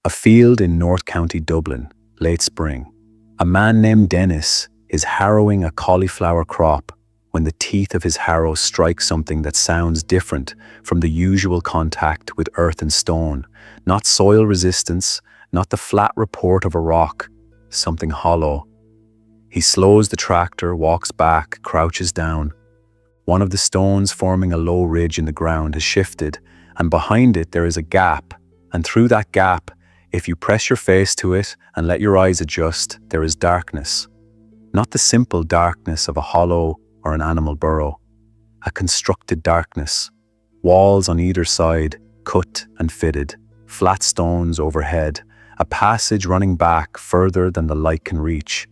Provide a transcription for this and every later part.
A field in North County Dublin, late spring. A man named Dennis is harrowing a cauliflower crop when the teeth of his harrow strike something that sounds different from the usual contact with earth and stone. Not soil resistance, not the flat report of a rock, something hollow. He slows the tractor, walks back, crouches down. One of the stones forming a low ridge in the ground has shifted, and behind it there is a gap, and through that gap, if you press your face to it and let your eyes adjust, there is darkness. Not the simple darkness of a hollow or an animal burrow. A constructed darkness. Walls on either side, cut and fitted. Flat stones overhead. A passage running back further than the light can reach.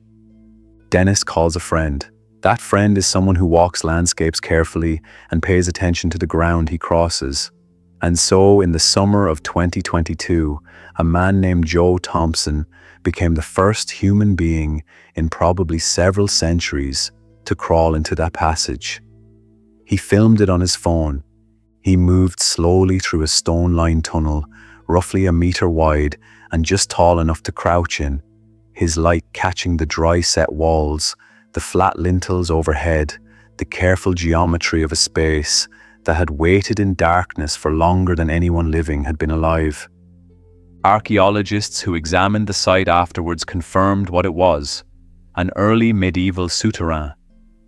Dennis calls a friend. That friend is someone who walks landscapes carefully and pays attention to the ground he crosses. And so, in the summer of 2022, a man named Joe Thompson became the first human being in probably several centuries to crawl into that passage. He filmed it on his phone. He moved slowly through a stone-lined tunnel, roughly a meter wide and just tall enough to crouch in, his light catching the dry set walls, the flat lintels overhead, the careful geometry of a space that had waited in darkness for longer than anyone living had been alive. Archaeologists who examined the site afterwards confirmed what it was: an early medieval souterrain,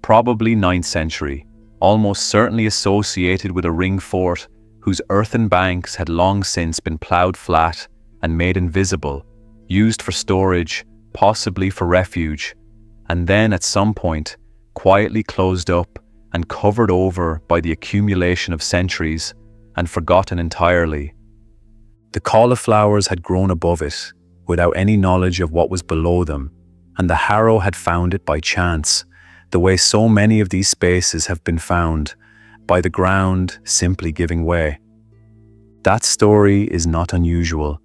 probably 9th century, almost certainly associated with a ring fort whose earthen banks had long since been ploughed flat and made invisible, used for storage, possibly for refuge, and then at some point quietly closed up and covered over by the accumulation of centuries and forgotten entirely. The cauliflowers had grown above it, without any knowledge of what was below them, and the harrow had found it by chance, the way so many of these spaces have been found, by the ground simply giving way. That story is not unusual.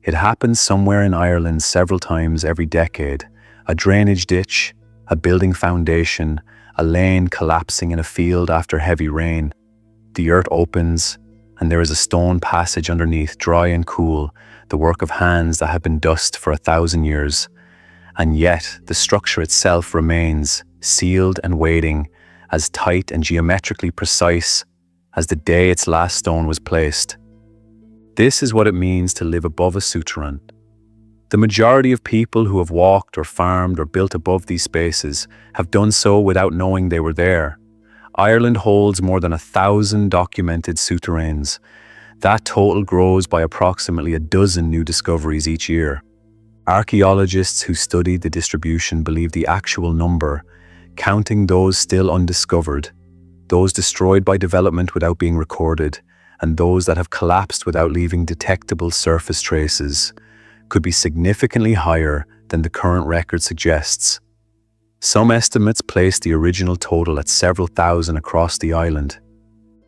It happens somewhere in Ireland several times every decade. A drainage ditch, a building foundation, a lane collapsing in a field after heavy rain. The earth opens, and there is a stone passage underneath, dry and cool, the work of hands that have been dust for 1,000 years. And yet, the structure itself remains, sealed and waiting, as tight and geometrically precise as the day its last stone was placed. This is what it means to live above a souterrain. The majority of people who have walked or farmed or built above these spaces have done so without knowing they were there. Ireland holds more than 1,000 documented souterrains. That total grows by approximately a dozen new discoveries each year. Archaeologists who studied the distribution believe the actual number, counting those still undiscovered, those destroyed by development without being recorded, and those that have collapsed without leaving detectable surface traces, could be significantly higher than the current record suggests. Some estimates place the original total at several thousand across the island.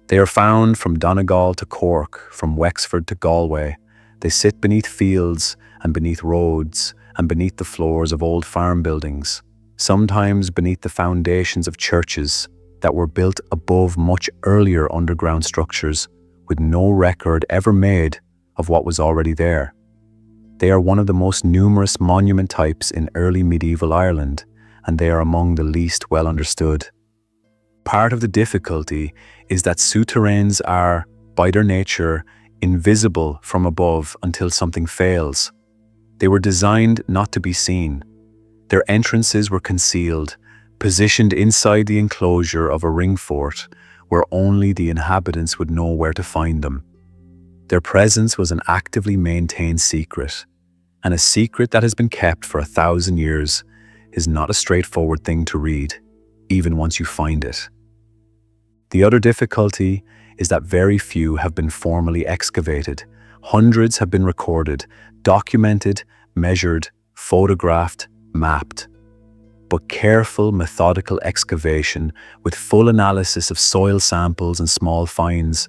They are found from Donegal to Cork, from Wexford to Galway. They sit beneath fields and beneath roads and beneath the floors of old farm buildings, sometimes beneath the foundations of churches that were built above much earlier underground structures with no record ever made of what was already there. They are one of the most numerous monument types in early medieval Ireland, and they are among the least well understood. Part of the difficulty is that souterrains are, by their nature, invisible from above until something fails. They were designed not to be seen. Their entrances were concealed, positioned inside the enclosure of a ring fort, where only the inhabitants would know where to find them. Their presence was an actively maintained secret, and a secret that has been kept for 1,000 years is not a straightforward thing to read, even once you find it. The other difficulty is that very few have been formally excavated. Hundreds have been recorded, documented, measured, photographed, mapped. But careful, methodical excavation with full analysis of soil samples and small finds,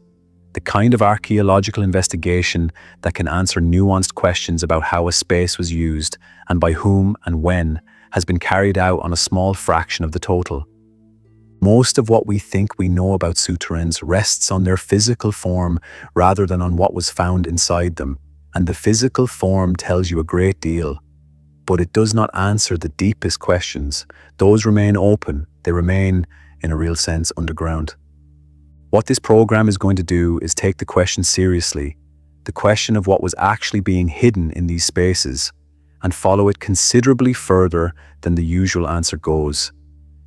the kind of archaeological investigation that can answer nuanced questions about how a space was used and by whom and when, has been carried out on a small fraction of the total. Most of what we think we know about souterrains rests on their physical form rather than on what was found inside them, and the physical form tells you a great deal, but it does not answer the deepest questions. Those remain open. They remain, in a real sense, underground. What this program is going to do is take the question seriously, the question of what was actually being hidden in these spaces, and follow it considerably further than the usual answer goes.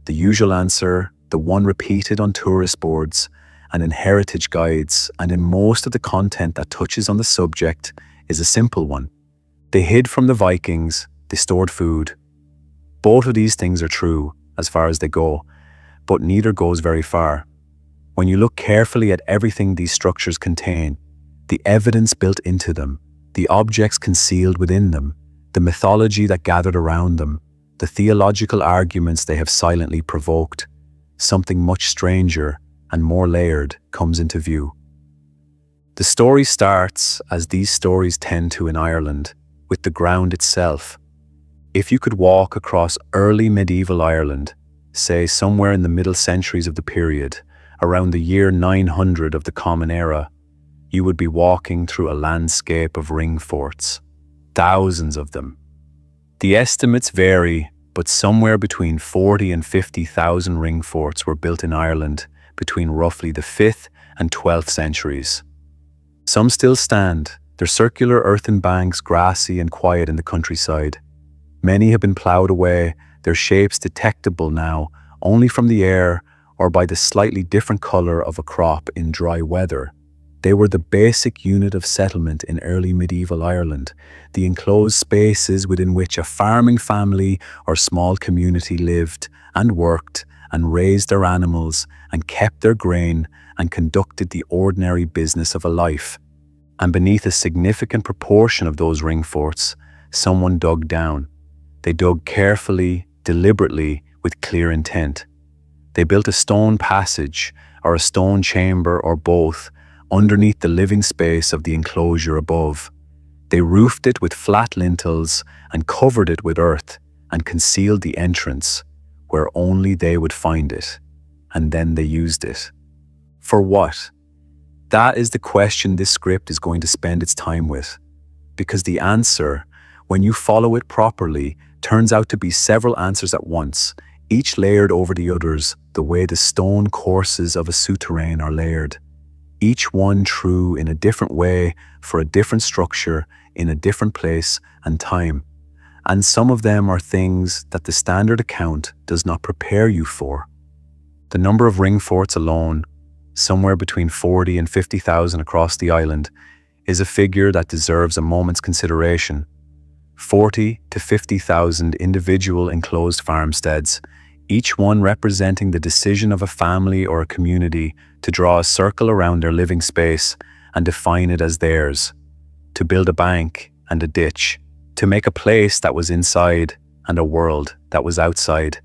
The usual answer, the one repeated on tourist boards and in heritage guides and in most of the content that touches on the subject, is a simple one. They hid from the Vikings, they stored food. Both of these things are true as far as they go, but neither goes very far. When you look carefully at everything these structures contain, the evidence built into them, the objects concealed within them, the mythology that gathered around them, the theological arguments they have silently provoked, something much stranger and more layered comes into view. The story starts, as these stories tend to in Ireland, with the ground itself. If you could walk across early medieval Ireland, say somewhere in the middle centuries of the period, around the year 900 of the Common Era, you would be walking through a landscape of ring forts, thousands of them. The estimates vary, but somewhere between 40 and 50,000 ring forts were built in Ireland between roughly the 5th and 12th centuries. Some still stand, their circular earthen banks grassy and quiet in the countryside. Many have been ploughed away, their shapes detectable now only from the air or by the slightly different colour of a crop in dry weather. They were the basic unit of settlement in early medieval Ireland, the enclosed spaces within which a farming family or small community lived and worked and raised their animals and kept their grain and conducted the ordinary business of a life. And beneath a significant proportion of those ring forts, someone dug down. They dug carefully, deliberately, with clear intent. They built a stone passage or a stone chamber or both underneath the living space of the enclosure above. They roofed it with flat lintels and covered it with earth and concealed the entrance where only they would find it. And then they used it. For what? That is the question this script is going to spend its time with. Because the answer, when you follow it properly, turns out to be several answers at once, each layered over the others, the way the stone courses of a souterrain are layered. Each one true in a different way, for a different structure, in a different place and time. And some of them are things that the standard account does not prepare you for. The number of ring forts alone, somewhere between 40 and 50,000 across the island, is a figure that deserves a moment's consideration. 40 to 50,000 individual enclosed farmsteads, each one representing the decision of a family or a community to draw a circle around their living space and define it as theirs, to build a bank and a ditch, to make a place that was inside and a world that was outside.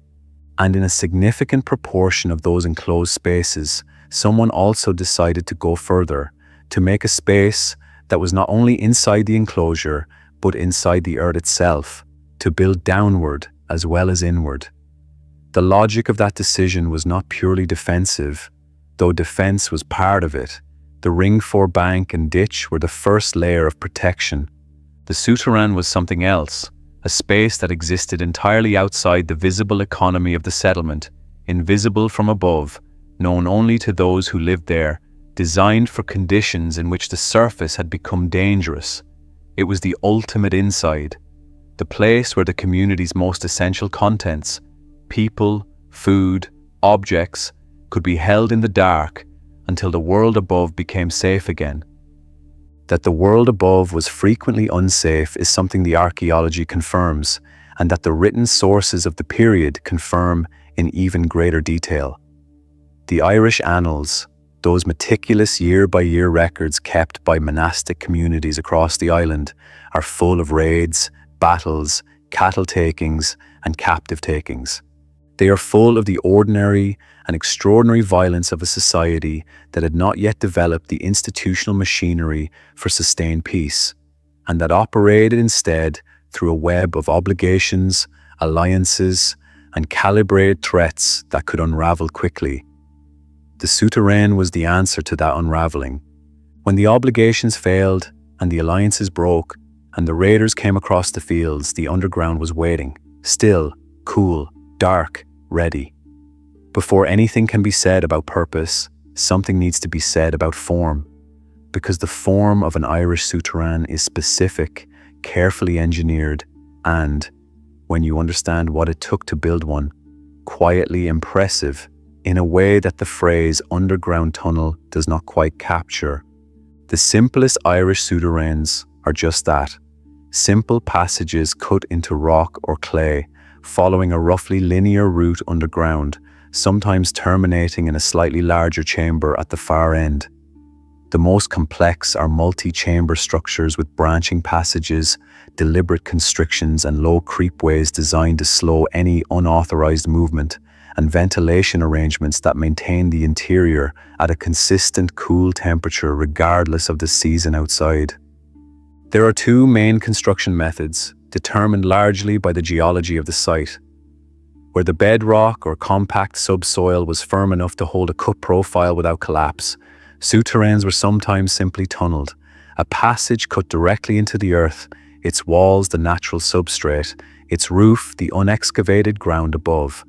And in a significant proportion of those enclosed spaces, someone also decided to go further, to make a space that was not only inside the enclosure, but inside the earth itself, to build downward as well as inward. The logic of that decision was not purely defensive, though defense was part of it. The ring for bank and ditch were the first layer of protection. The souterrain was something else, a space that existed entirely outside the visible economy of the settlement, invisible from above, known only to those who lived there, designed for conditions in which the surface had become dangerous. It was the ultimate inside, the place where the community's most essential contents, people, food, objects, could be held in the dark until the world above became safe again. That the world above was frequently unsafe is something the archaeology confirms, and that the written sources of the period confirm in even greater detail. The Irish annals, those meticulous year-by-year records kept by monastic communities across the island, are full of raids, battles, cattle takings, and captive takings. They are full of the ordinary and extraordinary violence of a society that had not yet developed the institutional machinery for sustained peace, and that operated instead through a web of obligations, alliances, and calibrated threats that could unravel quickly. The souterrain was the answer to that unraveling. When the obligations failed, and the alliances broke, and the raiders came across the fields, the underground was waiting, still, cool, dark, ready. Before anything can be said about purpose, something needs to be said about form, because the form of an Irish souterrain is specific, carefully engineered, and, when you understand what it took to build one, quietly impressive in a way that the phrase underground tunnel does not quite capture. The simplest Irish souterrains are just that, simple passages cut into rock or clay, following a roughly linear route underground, sometimes terminating in a slightly larger chamber at the far end. The most complex are multi-chamber structures with branching passages, deliberate constrictions and low creepways designed to slow any unauthorized movement, and ventilation arrangements that maintain the interior at a consistent cool temperature regardless of the season outside. There are two main construction methods, determined largely by the geology of the site. Where the bedrock or compact subsoil was firm enough to hold a cut profile without collapse, souterrains were sometimes simply tunneled, a passage cut directly into the earth, its walls the natural substrate, its roof the unexcavated ground above.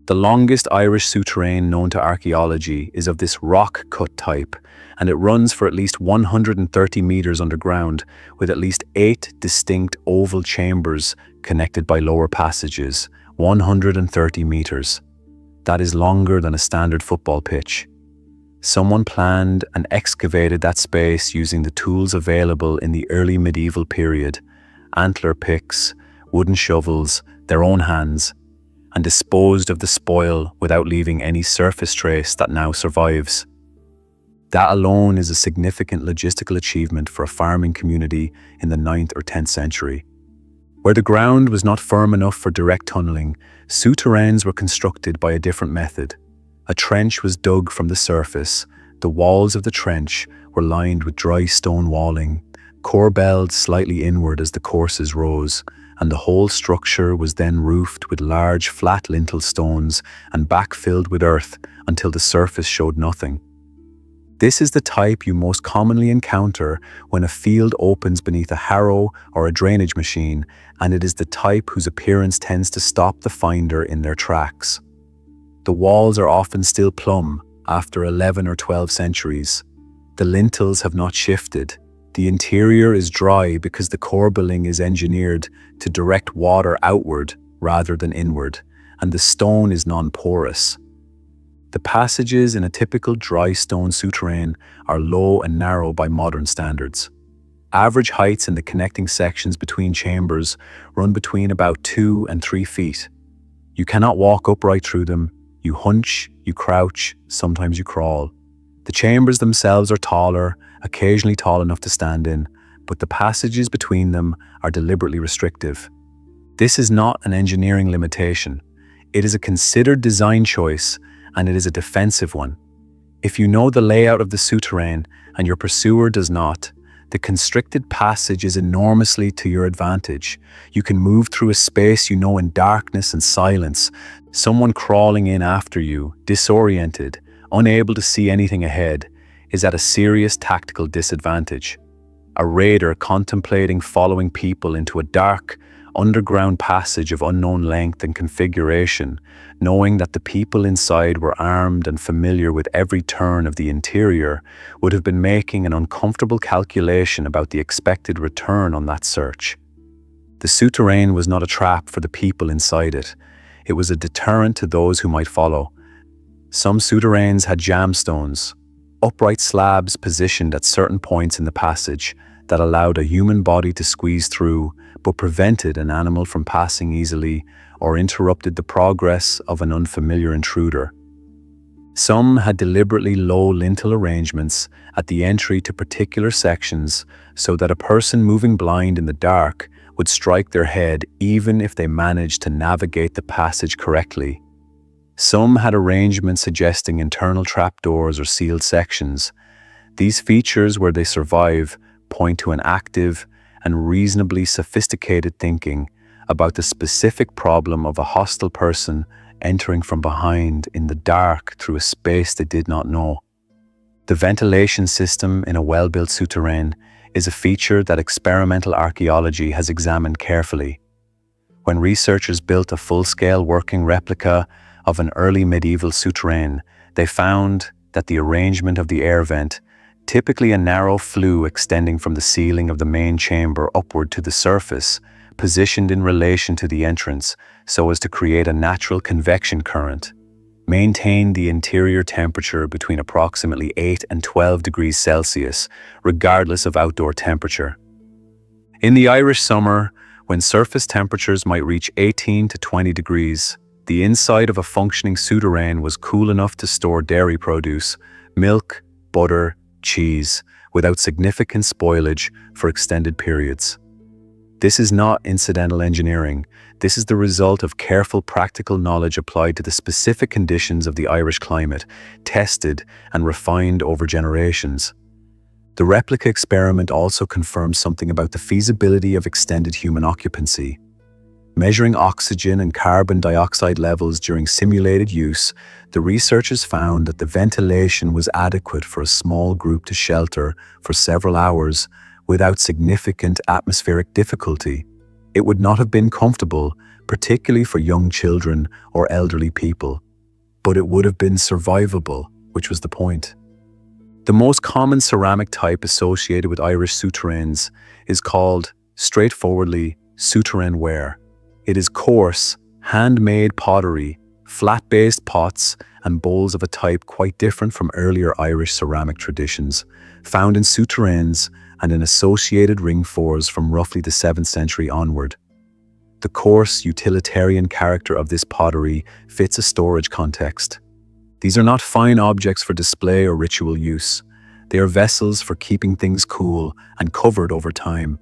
The longest Irish souterrain known to archaeology is of this rock-cut type, and it runs for at least 130 meters underground, with at least 8 distinct oval chambers connected by lower passages, 130 meters. That is longer than a standard football pitch. Someone planned and excavated that space using the tools available in the early medieval period, antler picks, wooden shovels, their own hands, and disposed of the spoil without leaving any surface trace that now survives. That alone is a significant logistical achievement for a farming community in the 9th or 10th century. Where the ground was not firm enough for direct tunneling, souterrains were constructed by a different method. A trench was dug from the surface, the walls of the trench were lined with dry stone walling, corbelled slightly inward as the courses rose, and the whole structure was then roofed with large flat lintel stones and backfilled with earth until the surface showed nothing. This is the type you most commonly encounter when a field opens beneath a harrow or a drainage machine, and it is the type whose appearance tends to stop the finder in their tracks. The walls are often still plumb after 11 or 12 centuries. The lintels have not shifted. The interior is dry because the corbelling is engineered to direct water outward rather than inward, and the stone is non-porous. The passages in a typical dry stone souterrain are low and narrow by modern standards. Average heights in the connecting sections between chambers run between about 2 and 3 feet. You cannot walk upright through them. You hunch, you crouch, sometimes you crawl. The chambers themselves are taller, occasionally tall enough to stand in, but the passages between them are deliberately restrictive. This is not an engineering limitation. It is a considered design choice, and it is a defensive one. If you know the layout of the souterrain and your pursuer does not, the constricted passage is enormously to your advantage. You can move through a space you know in darkness and silence. Someone crawling in after you, disoriented, unable to see anything ahead, is at a serious tactical disadvantage. A raider contemplating following people into a dark, underground passage of unknown length and configuration, knowing that the people inside were armed and familiar with every turn of the interior, would have been making an uncomfortable calculation about the expected return on that search. The souterrain was not a trap for the people inside it. It was a deterrent to those who might follow. Some souterrains had jamstones, upright slabs positioned at certain points in the passage that allowed a human body to squeeze through, but prevented an animal from passing easily or interrupted the progress of an unfamiliar intruder. Some had deliberately low lintel arrangements at the entry to particular sections so that a person moving blind in the dark would strike their head even if they managed to navigate the passage correctly. Some had arrangements suggesting internal trapdoors or sealed sections. These features, where they survive, point to an active and reasonably sophisticated thinking about the specific problem of a hostile person entering from behind in the dark through a space they did not know. The ventilation system in a well-built souterrain is a feature that experimental archaeology has examined carefully. When researchers built a full-scale working replica of an early medieval souterrain, they found that the arrangement of the air vent, typically a narrow flue extending from the ceiling of the main chamber upward to the surface, positioned in relation to the entrance so as to create a natural convection current, maintained the interior temperature between approximately 8 and 12 degrees Celsius, regardless of outdoor temperature. In the Irish summer, when surface temperatures might reach 18 to 20 degrees, the inside of a functioning souterrain was cool enough to store dairy produce, milk, butter, cheese, without significant spoilage for extended periods. This is not incidental engineering. This is the result of careful practical knowledge applied to the specific conditions of the Irish climate, tested and refined over generations. The replica experiment also confirms something about the feasibility of extended human occupancy. Measuring oxygen and carbon dioxide levels during simulated use, the researchers found that the ventilation was adequate for a small group to shelter for several hours without significant atmospheric difficulty. It would not have been comfortable, particularly for young children or elderly people, but it would have been survivable, which was the point. The most common ceramic type associated with Irish souterrains is called, straightforwardly, souterrain ware. It is coarse, handmade pottery, flat-based pots and bowls of a type quite different from earlier Irish ceramic traditions, found in souterrains and in associated ring fours from roughly the 7th century onward. The coarse, utilitarian character of this pottery fits a storage context. These are not fine objects for display or ritual use. They are vessels for keeping things cool and covered over time.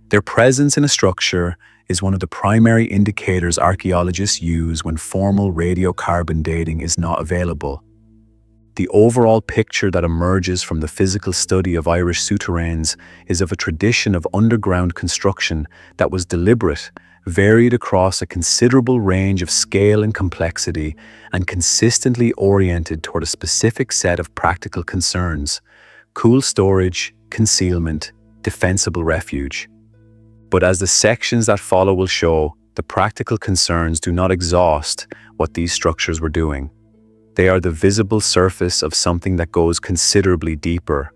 Their presence in a structure is one of the primary indicators archaeologists use when formal radiocarbon dating is not available. The overall picture that emerges from the physical study of Irish souterrains is of a tradition of underground construction that was deliberate, varied across a considerable range of scale and complexity, and consistently oriented toward a specific set of practical concerns: cool storage, concealment, defensible refuge. But as the sections that follow will show, the practical concerns do not exhaust what these structures were doing. They are the visible surface of something that goes considerably deeper.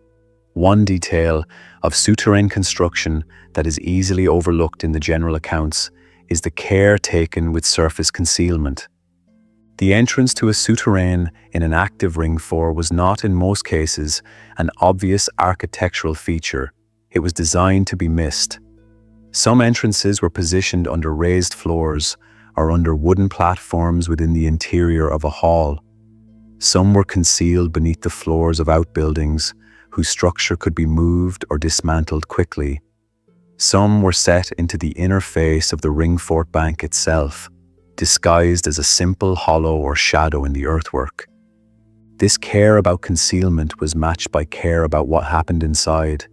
One detail of souterrain construction that is easily overlooked in the general accounts is the care taken with surface concealment. The entrance to a souterrain in an active ring four was not, in most cases, an obvious architectural feature. It was designed to be missed. Some entrances were positioned under raised floors or under wooden platforms within the interior of a hall. Some were concealed beneath the floors of outbuildings, whose structure could be moved or dismantled quickly. Some were set into the inner face of the ring fort bank itself, disguised as a simple hollow or shadow in the earthwork. This care about concealment was matched by care about what happened inside.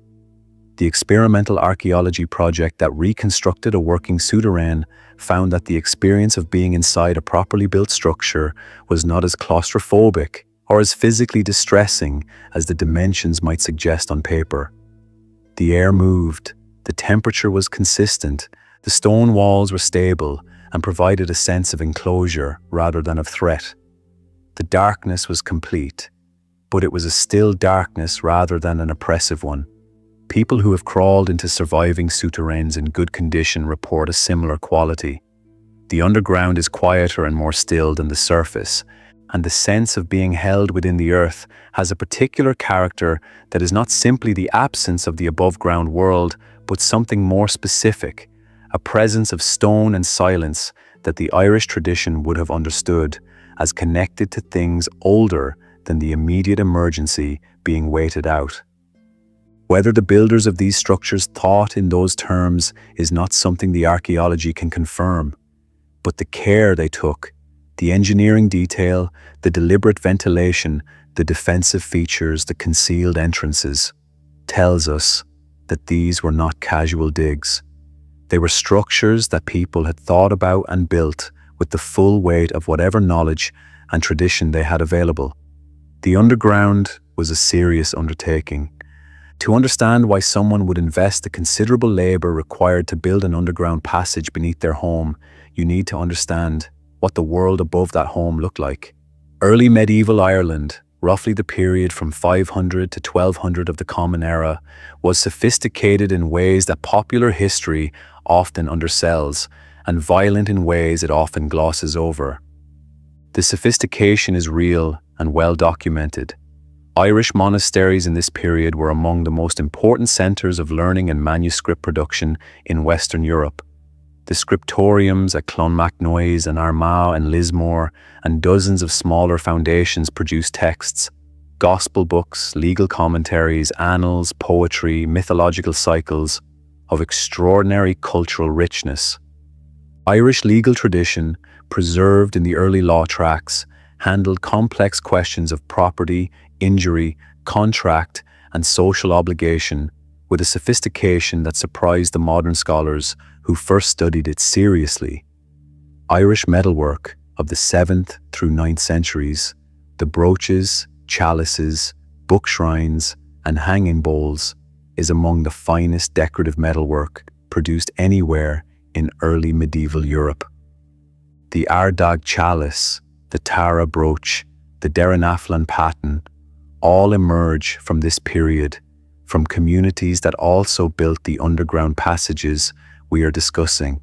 The experimental archaeology project that reconstructed a working souterrain found that the experience of being inside a properly built structure was not as claustrophobic or as physically distressing as the dimensions might suggest on paper. The air moved, the temperature was consistent, the stone walls were stable and provided a sense of enclosure rather than of threat. The darkness was complete, but it was a still darkness rather than an oppressive one. People who have crawled into surviving souterrains in good condition report a similar quality. The underground is quieter and more still than the surface, and the sense of being held within the earth has a particular character that is not simply the absence of the above-ground world, but something more specific, a presence of stone and silence that the Irish tradition would have understood as connected to things older than the immediate emergency being waited out. Whether the builders of these structures thought in those terms is not something the archaeology can confirm, but the care they took, the engineering detail, the deliberate ventilation, the defensive features, the concealed entrances, tells us that these were not casual digs. They were structures that people had thought about and built with the full weight of whatever knowledge and tradition they had available. The underground was a serious undertaking. To understand why someone would invest the considerable labor required to build an underground passage beneath their home, you need to understand what the world above that home looked like. Early medieval Ireland, roughly the period from 500 to 1200 of the Common Era, was sophisticated in ways that popular history often undersells, and violent in ways it often glosses over. The sophistication is real and well documented. Irish monasteries in this period were among the most important centres of learning and manuscript production in Western Europe. The scriptoriums at Clonmacnoise and Armagh and Lismore and dozens of smaller foundations produced texts, gospel books, legal commentaries, annals, poetry, mythological cycles of extraordinary cultural richness. Irish legal tradition, preserved in the early law tracts, handled complex questions of property, injury, contract, and social obligation with a sophistication that surprised the modern scholars who first studied it seriously. Irish metalwork of the 7th through 9th centuries, the brooches, chalices, book shrines, and hanging bowls, is among the finest decorative metalwork produced anywhere in early medieval Europe. The Ardagh chalice, the Tara brooch, the Derrynaflan paten, all emerge from this period, from communities that also built the underground passages we are discussing.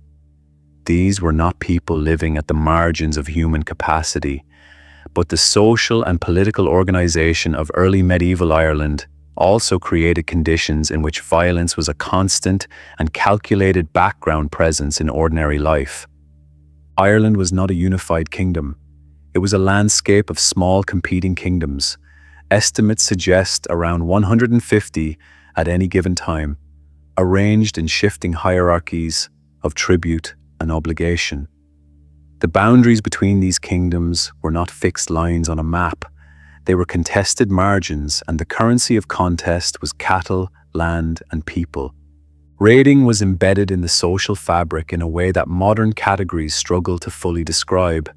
These were not people living at the margins of human capacity, but the social and political organization of early medieval Ireland also created conditions in which violence was a constant and calculated background presence in ordinary life. Ireland was not a unified kingdom. It was a landscape of small competing kingdoms. Estimates suggest around 150 at any given time, arranged in shifting hierarchies of tribute and obligation. The boundaries between these kingdoms were not fixed lines on a map. They were contested margins, and the currency of contest was cattle, land, and people. Raiding was embedded in the social fabric in a way that modern categories struggle to fully describe.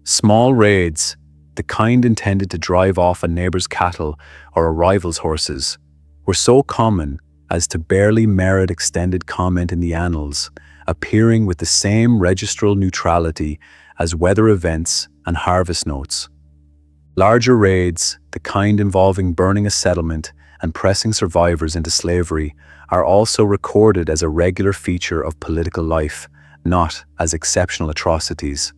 Small raids, the kind intended to drive off a neighbor's cattle or a rival's horses, were so common as to barely merit extended comment in the annals, appearing with the same registral neutrality as weather events and harvest notes. Larger raids, the kind involving burning a settlement and pressing survivors into slavery, are also recorded as a regular feature of political life, not as exceptional atrocities.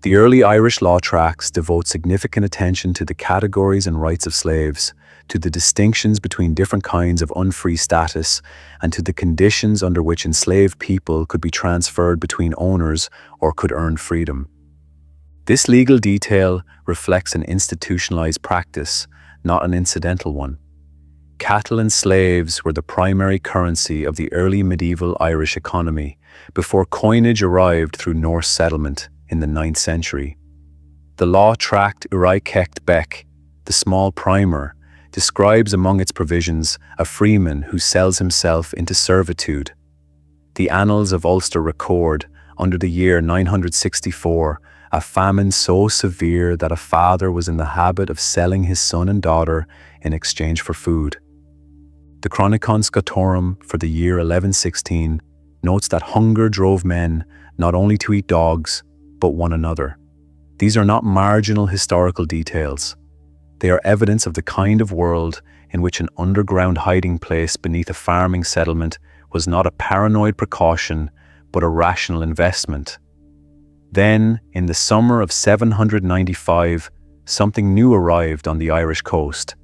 The early Irish law tracts devote significant attention to the categories and rights of slaves, to the distinctions between different kinds of unfree status, and to the conditions under which enslaved people could be transferred between owners or could earn freedom. This legal detail reflects an institutionalized practice, not an incidental one. Cattle and slaves were the primary currency of the early medieval Irish economy, before coinage arrived through Norse settlement in the 9th century. The law tract Uri Kecht Beck, the small primer, describes among its provisions a freeman who sells himself into servitude. The Annals of Ulster record, under the year 964, a famine so severe that a father was in the habit of selling his son and daughter in exchange for food. The Chronicon Scotorum for the year 1116 notes that hunger drove men not only to eat dogs, but one another. These are not marginal historical details. They are evidence of the kind of world in which an underground hiding place beneath a farming settlement was not a paranoid precaution, but a rational investment. Then, in the summer of 795, something new arrived on the Irish coast.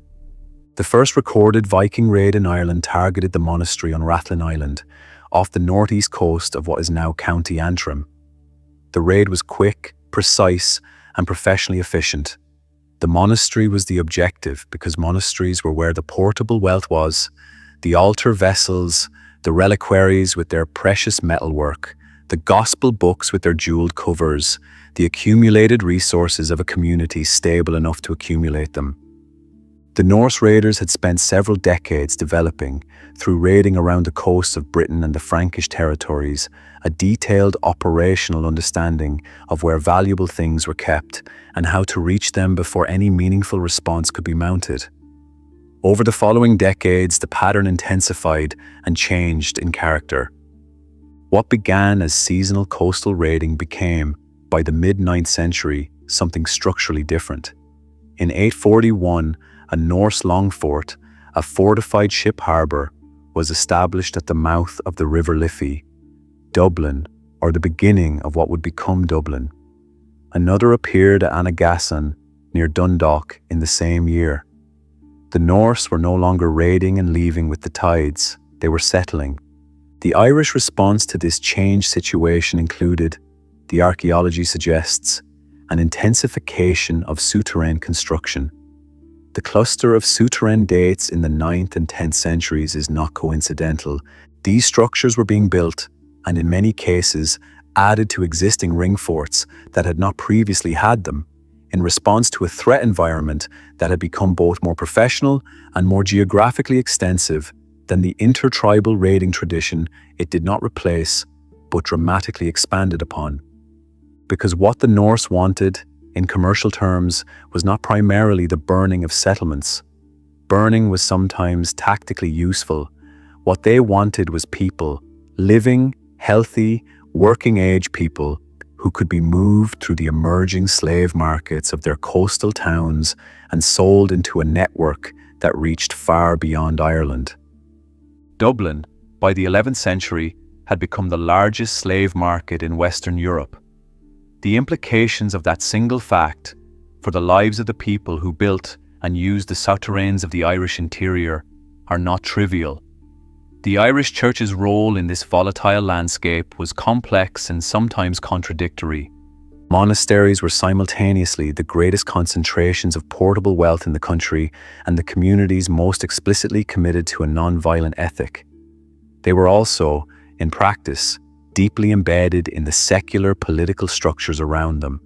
The first recorded Viking raid in Ireland targeted the monastery on Rathlin Island, off the northeast coast of what is now County Antrim. The raid was quick, precise, and professionally efficient. The monastery was the objective because monasteries were where the portable wealth was, the altar vessels, the reliquaries with their precious metalwork, the gospel books with their jeweled covers, the accumulated resources of a community stable enough to accumulate them. The Norse raiders had spent several decades developing, through raiding around the coasts of Britain and the Frankish territories, a detailed operational understanding of where valuable things were kept and how to reach them before any meaningful response could be mounted. Over the following decades, the pattern intensified and changed in character. What began as seasonal coastal raiding became, by the mid-9th century, something structurally different. In 841, a Norse longfort, a fortified ship harbour, was established at the mouth of the River Liffey, Dublin, or the beginning of what would become Dublin. Another appeared at Oweynagat near Dundalk in the same year. The Norse were no longer raiding and leaving with the tides, they were settling. The Irish response to this changed situation included, the archaeology suggests, an intensification of souterrain construction. The cluster of souterrain dates in the 9th and 10th centuries is not coincidental. These structures were being built, and in many cases, added to existing ring forts that had not previously had them, in response to a threat environment that had become both more professional and more geographically extensive than the intertribal raiding tradition it did not replace, but dramatically expanded upon. Because what the Norse wanted, in commercial terms, was not primarily the burning of settlements. Burning was sometimes tactically useful. What they wanted was people, living, healthy, working-age people who could be moved through the emerging slave markets of their coastal towns and sold into a network that reached far beyond Ireland. Dublin, by the 11th century, had become the largest slave market in Western Europe. The implications of that single fact for the lives of the people who built and used the souterrains of the Irish interior are not trivial. The Irish Church's role in this volatile landscape was complex and sometimes contradictory. Monasteries were simultaneously the greatest concentrations of portable wealth in the country and the communities most explicitly committed to a non-violent ethic. They were also, in practice, deeply embedded in the secular political structures around them.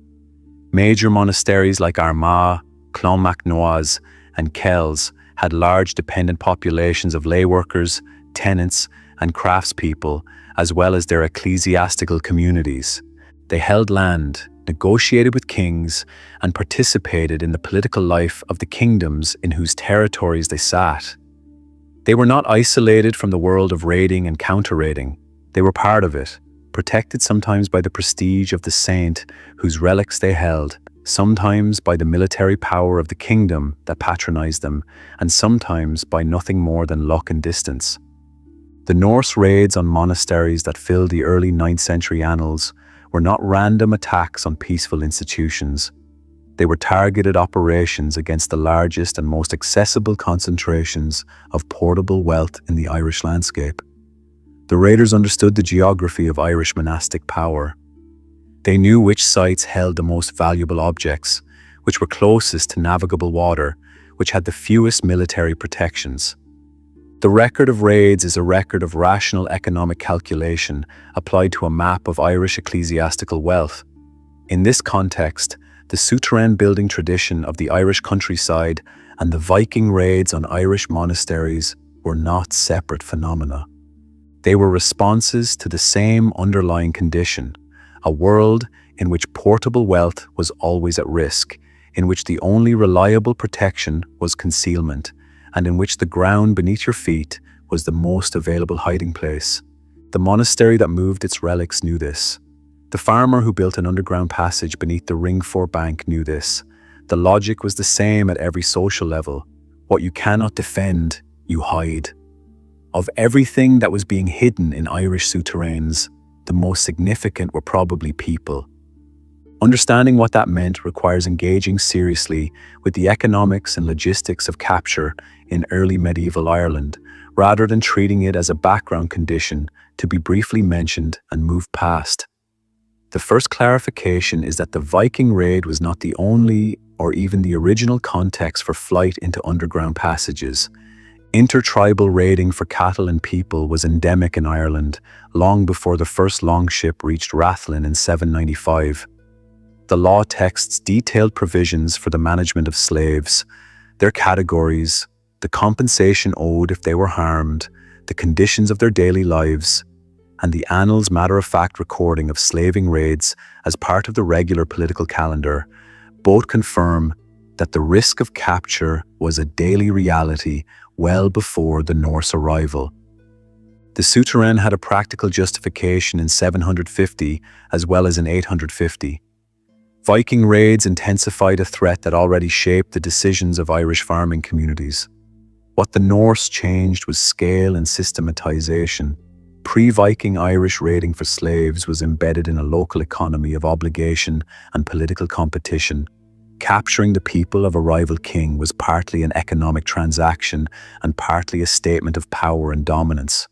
Major monasteries like Armagh, Ballyknock North, and Kells had large dependent populations of lay workers, tenants, and craftspeople, as well as their ecclesiastical communities. They held land, negotiated with kings, and participated in the political life of the kingdoms in whose territories they sat. They were not isolated from the world of raiding and counter-raiding. They were part of it, protected sometimes by the prestige of the saint whose relics they held, sometimes by the military power of the kingdom that patronized them, and sometimes by nothing more than luck and distance. The Norse raids on monasteries that filled the early 9th century annals were not random attacks on peaceful institutions. They were targeted operations against the largest and most accessible concentrations of portable wealth in the Irish landscape. The raiders understood the geography of Irish monastic power. They knew which sites held the most valuable objects, which were closest to navigable water, which had the fewest military protections. The record of raids is a record of rational economic calculation applied to a map of Irish ecclesiastical wealth. In this context, the souterrain building tradition of the Irish countryside and the Viking raids on Irish monasteries were not separate phenomena. They were responses to the same underlying condition, a world in which portable wealth was always at risk, in which the only reliable protection was concealment, and in which the ground beneath your feet was the most available hiding place. The monastery that moved its relics knew this. The farmer who built an underground passage beneath the Ringfort bank knew this. The logic was the same at every social level. What you cannot defend, you hide. Of everything that was being hidden in Irish souterrains, the most significant were probably people. Understanding what that meant requires engaging seriously with the economics and logistics of capture in early medieval Ireland, rather than treating it as a background condition to be briefly mentioned and moved past. The first clarification is that the Viking raid was not the only or even the original context for flight into underground passages. Intertribal raiding for cattle and people was endemic in Ireland long before the first longship reached Rathlin in 795. The law texts detailed provisions for the management of slaves, their categories, the compensation owed if they were harmed, the conditions of their daily lives, and the annals' matter-of-fact recording of slaving raids as part of the regular political calendar both confirm that the risk of capture was a daily reality well before the Norse arrival. The souterrain had a practical justification in 750 as well as in 850. Viking raids intensified a threat that already shaped the decisions of Irish farming communities. What the Norse changed was scale and systematization. Pre-Viking Irish raiding for slaves was embedded in a local economy of obligation and political competition. Capturing the people of a rival king was partly an economic transaction and partly a statement of power and dominance.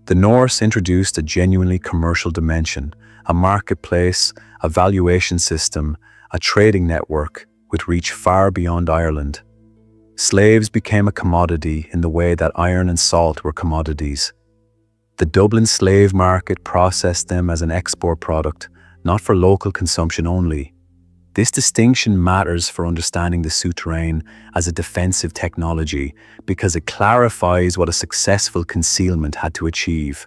The Norse introduced a genuinely commercial dimension, a marketplace, a valuation system, a trading network with reach far beyond Ireland. Slaves became a commodity in the way that iron and salt were commodities. The Dublin slave market processed them as an export product, not for local consumption only. This distinction matters for understanding the souterrain as a defensive technology because it clarifies what a successful concealment had to achieve.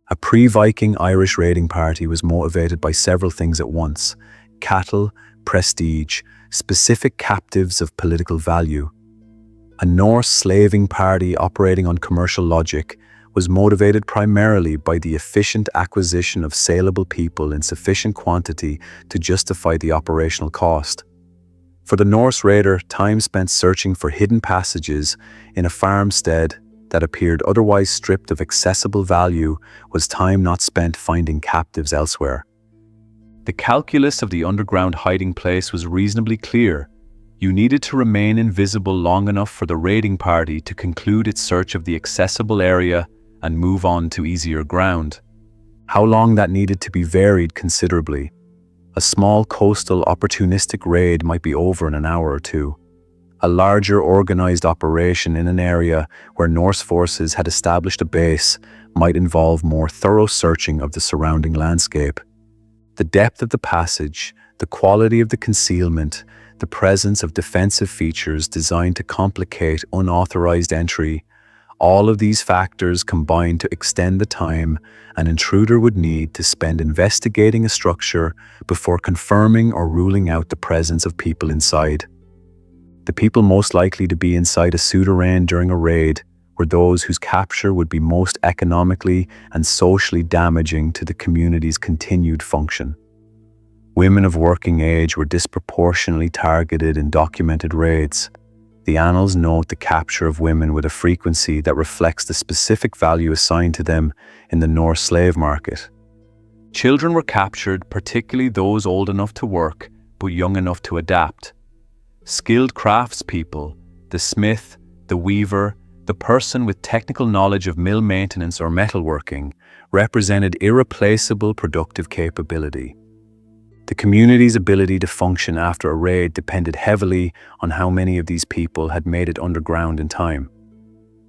A pre-Viking Irish raiding party was motivated by several things at once: cattle, prestige, specific captives of political value. A Norse slaving party operating on commercial logic was motivated primarily by the efficient acquisition of saleable people in sufficient quantity to justify the operational cost. For the Norse raider, time spent searching for hidden passages in a farmstead that appeared otherwise stripped of accessible value was time not spent finding captives elsewhere. The calculus of the underground hiding place was reasonably clear. You needed to remain invisible long enough for the raiding party to conclude its search of the accessible area and move on to easier ground. How long that needed to be varied considerably. A small coastal opportunistic raid might be over in an hour or two. A larger organized operation in an area where Norse forces had established a base might involve more thorough searching of the surrounding landscape. The depth of the passage, the quality of the concealment, the presence of defensive features designed to complicate unauthorized entry, all of these factors combine to extend the time an intruder would need to spend investigating a structure before confirming or ruling out the presence of people inside. The people most likely to be inside a souterrain during a raid were those whose capture would be most economically and socially damaging to the community's continued function. Women of working age were disproportionately targeted in documented raids. The annals note the capture of women with a frequency that reflects the specific value assigned to them in the Norse slave market. Children were captured, particularly those old enough to work but young enough to adapt. Skilled craftspeople, the smith, the weaver, the person with technical knowledge of mill maintenance or metalworking, represented irreplaceable productive capability. The community's ability to function after a raid depended heavily on how many of these people had made it underground in time.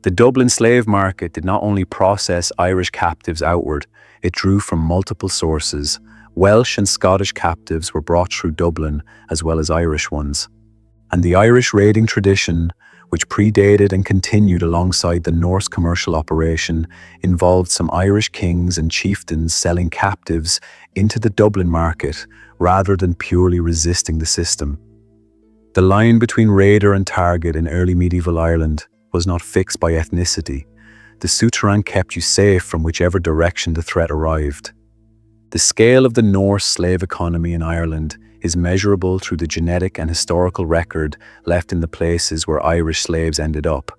The Dublin slave market did not only process Irish captives outward, it drew from multiple sources. Welsh and Scottish captives were brought through Dublin, as well as Irish ones. And the Irish raiding tradition, which predated and continued alongside the Norse commercial operation, involved some Irish kings and chieftains selling captives into the Dublin market rather than purely resisting the system. The line between raider and target in early medieval Ireland was not fixed by ethnicity. The souterrain kept you safe from whichever direction the threat arrived. The scale of the Norse slave economy in Ireland is measurable through the genetic and historical record left in the places where Irish slaves ended up.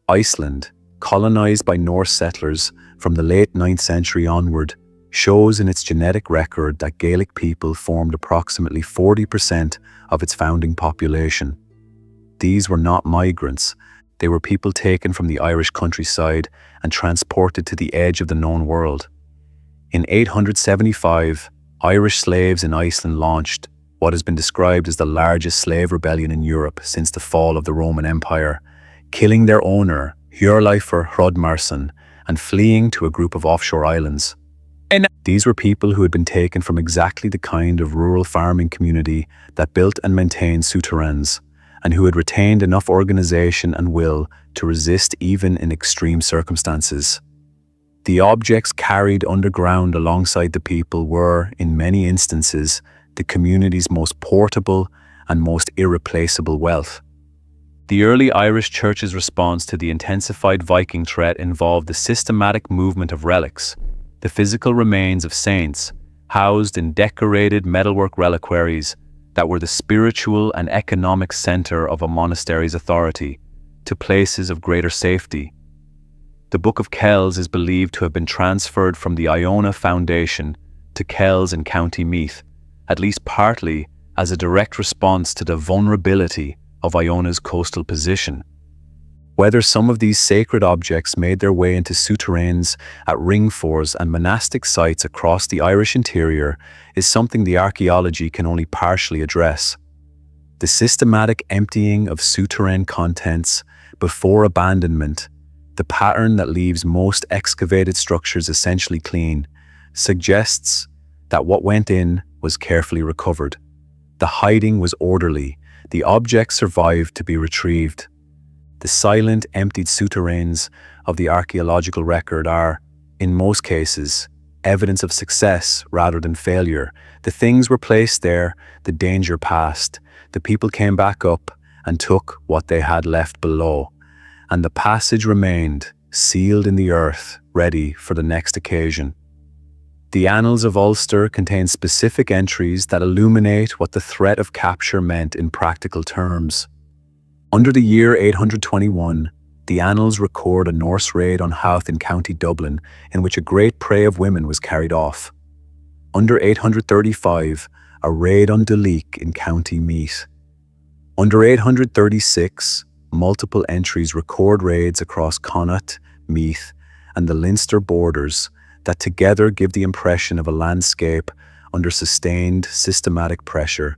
Iceland, colonized by Norse settlers from the late 9th century onward, shows in its genetic record that Gaelic people formed approximately 40% of its founding population. These were not migrants. They were people taken from the Irish countryside and transported to the edge of the known world. In 875, Irish slaves in Iceland launched what has been described as the largest slave rebellion in Europe since the fall of the Roman Empire, killing their owner, Hjörleifur Hrodmarsson, and fleeing to a group of offshore islands. These were people who had been taken from exactly the kind of rural farming community that built and maintained souterrains, and who had retained enough organization and will to resist even in extreme circumstances. The objects carried underground alongside the people were, in many instances, the community's most portable and most irreplaceable wealth. The early Irish Church's response to the intensified Viking threat involved the systematic movement of relics, the physical remains of saints, housed in decorated metalwork reliquaries that were the spiritual and economic center of a monastery's authority, to places of greater safety. The Book of Kells is believed to have been transferred from the Iona Foundation to Kells in County Meath, at least partly as a direct response to the vulnerability of Iona's coastal position. Whether some of these sacred objects made their way into souterrains at ringfors and monastic sites across the Irish interior is something the archaeology can only partially address. The systematic emptying of souterrain contents before abandonment, the pattern that leaves most excavated structures essentially clean, suggests that what went in was carefully recovered. The hiding was orderly. The objects survived to be retrieved. The silent, emptied souterrains of the archaeological record are, in most cases, evidence of success rather than failure. The things were placed there, the danger passed, the people came back up and took what they had left below, and the passage remained, sealed in the earth, ready for the next occasion. The Annals of Ulster contain specific entries that illuminate what the threat of capture meant in practical terms. Under the year 821, the Annals record a Norse raid on Howth in County Dublin, in which a great prey of women was carried off. Under 835, a raid on Duleek in County Meath. Under 836, multiple entries record raids across Connaught, Meath, and the Leinster borders that together give the impression of a landscape under sustained, systematic pressure.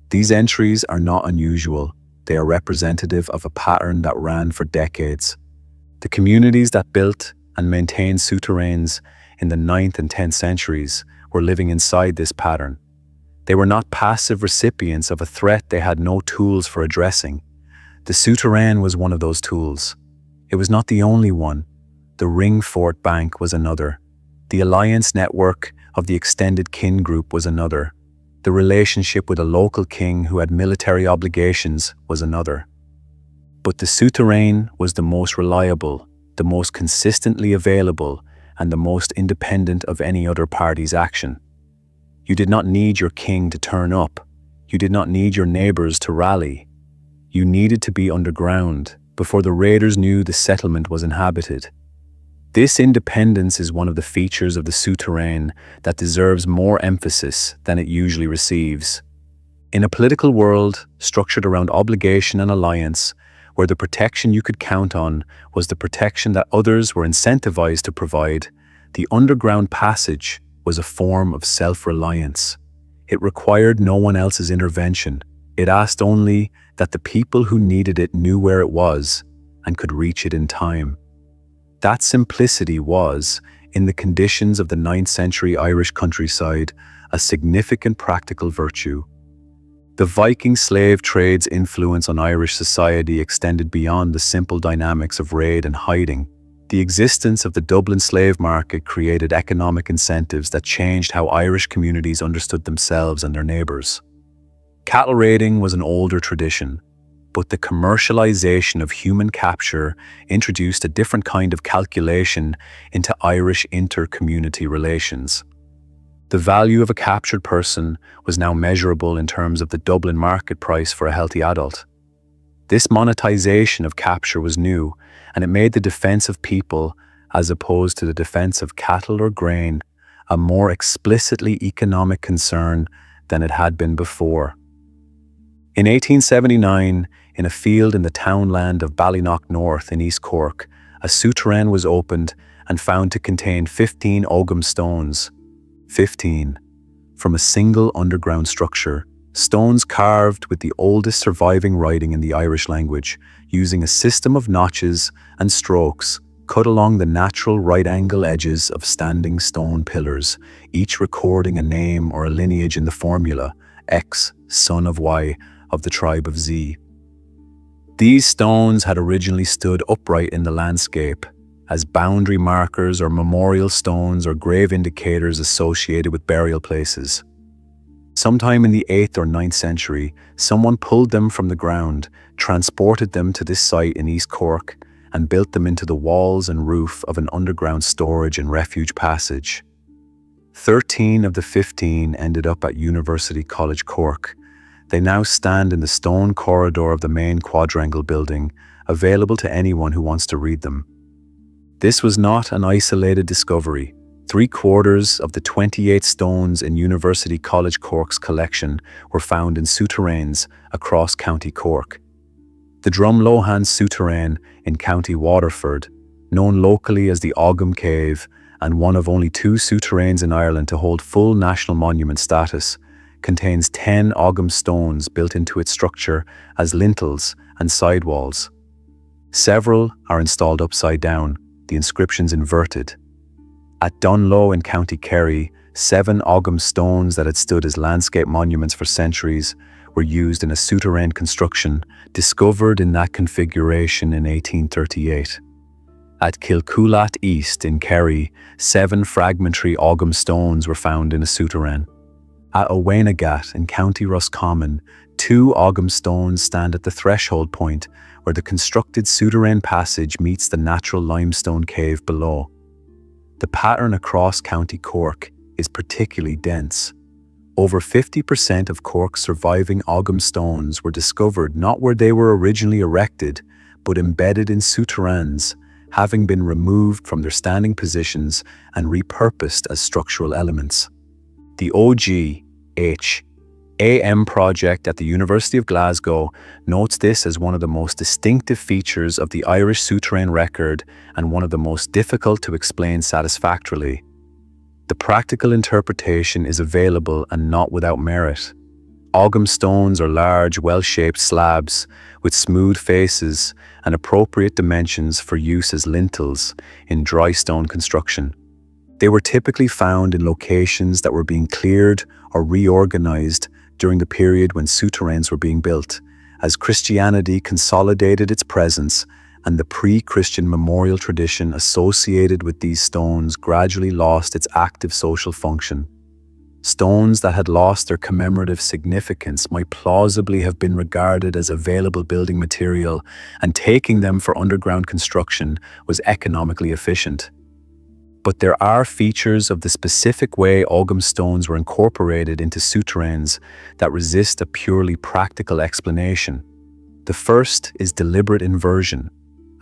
These entries are not unusual. They are representative of a pattern that ran for decades. The communities that built and maintained souterrains in the 9th and 10th centuries were living inside this pattern. They were not passive recipients of a threat they had no tools for addressing. The souterrain was one of those tools. It was not the only one. The Ring Fort Bank was another. The alliance network of the extended kin group was another. The relationship with a local king who had military obligations was another. But the souterrain was the most reliable, the most consistently available, and the most independent of any other party's action. You did not need your king to turn up. You did not need your neighbors to rally. You needed to be underground before the raiders knew the settlement was inhabited. This independence is one of the features of the souterrain that deserves more emphasis than it usually receives. In a political world structured around obligation and alliance, where the protection you could count on was the protection that others were incentivized to provide, the underground passage was a form of self-reliance. It required no one else's intervention. It asked only that the people who needed it knew where it was and could reach it in time. That simplicity was, in the conditions of the 9th century Irish countryside, a significant practical virtue. The Viking slave trade's influence on Irish society extended beyond the simple dynamics of raid and hiding. The existence of the Dublin slave market created economic incentives that changed how Irish communities understood themselves and their neighbors. Cattle raiding was an older tradition, but the commercialization of human capture introduced a different kind of calculation into Irish inter-community relations. The value of a captured person was now measurable in terms of the Dublin market price for a healthy adult. This monetization of capture was new, and it made the defense of people, as opposed to the defense of cattle or grain, a more explicitly economic concern than it had been before. In 1879, in a field in the townland of Ballyknock North in East Cork, a souterrain was opened and found to contain 15 ogham stones. 15. From a single underground structure, stones carved with the oldest surviving writing in the Irish language, using a system of notches and strokes cut along the natural right-angle edges of standing stone pillars, each recording a name or a lineage in the formula, X, son of Y, of the tribe of Z. These stones had originally stood upright in the landscape as boundary markers or memorial stones or grave indicators associated with burial places. Sometime in the 8th or 9th century, someone pulled them from the ground, transported them to this site in East Cork, and built them into the walls and roof of an underground storage and refuge passage. 13 of the 15 ended up at University College Cork. They now stand in the stone corridor of the main quadrangle building, available to anyone who wants to read them. This was not an isolated discovery. 3/4 of the 28 stones in University College Cork's collection were found in souterrains across County Cork. The Drumlohan souterrain in County Waterford, known locally as the Ogham Cave and one of only 2 souterrains in Ireland to hold full national monument status, contains 10 Ogham stones built into its structure as lintels and sidewalls. Several are installed upside down, the inscriptions inverted. At Dunlow in County Kerry, 7 Ogham stones that had stood as landscape monuments for centuries were used in a souterrain construction discovered in that configuration in 1838. At Kilcoolat East in Kerry, 7 fragmentary Ogham stones were found in a souterrain. At Oweynagat in County Roscommon, 2 Ogham stones stand at the threshold point where the constructed souterrain passage meets the natural limestone cave below. The pattern across County Cork is particularly dense. Over 50% of Cork's surviving Ogham stones were discovered not where they were originally erected, but embedded in souterrains, having been removed from their standing positions and repurposed as structural elements. The OGHAM project at the University of Glasgow notes this as one of the most distinctive features of the Irish souterrain record and one of the most difficult to explain satisfactorily. The practical interpretation is available and not without merit. Ogham stones are large, well-shaped slabs with smooth faces and appropriate dimensions for use as lintels in dry stone construction. They were typically found in locations that were being cleared or reorganized during the period when souterrains were being built, as Christianity consolidated its presence and the pre-Christian memorial tradition associated with these stones gradually lost its active social function. Stones that had lost their commemorative significance might plausibly have been regarded as available building material, and taking them for underground construction was economically efficient. But there are features of the specific way Ogham stones were incorporated into souterrains that resist a purely practical explanation. The first is deliberate inversion.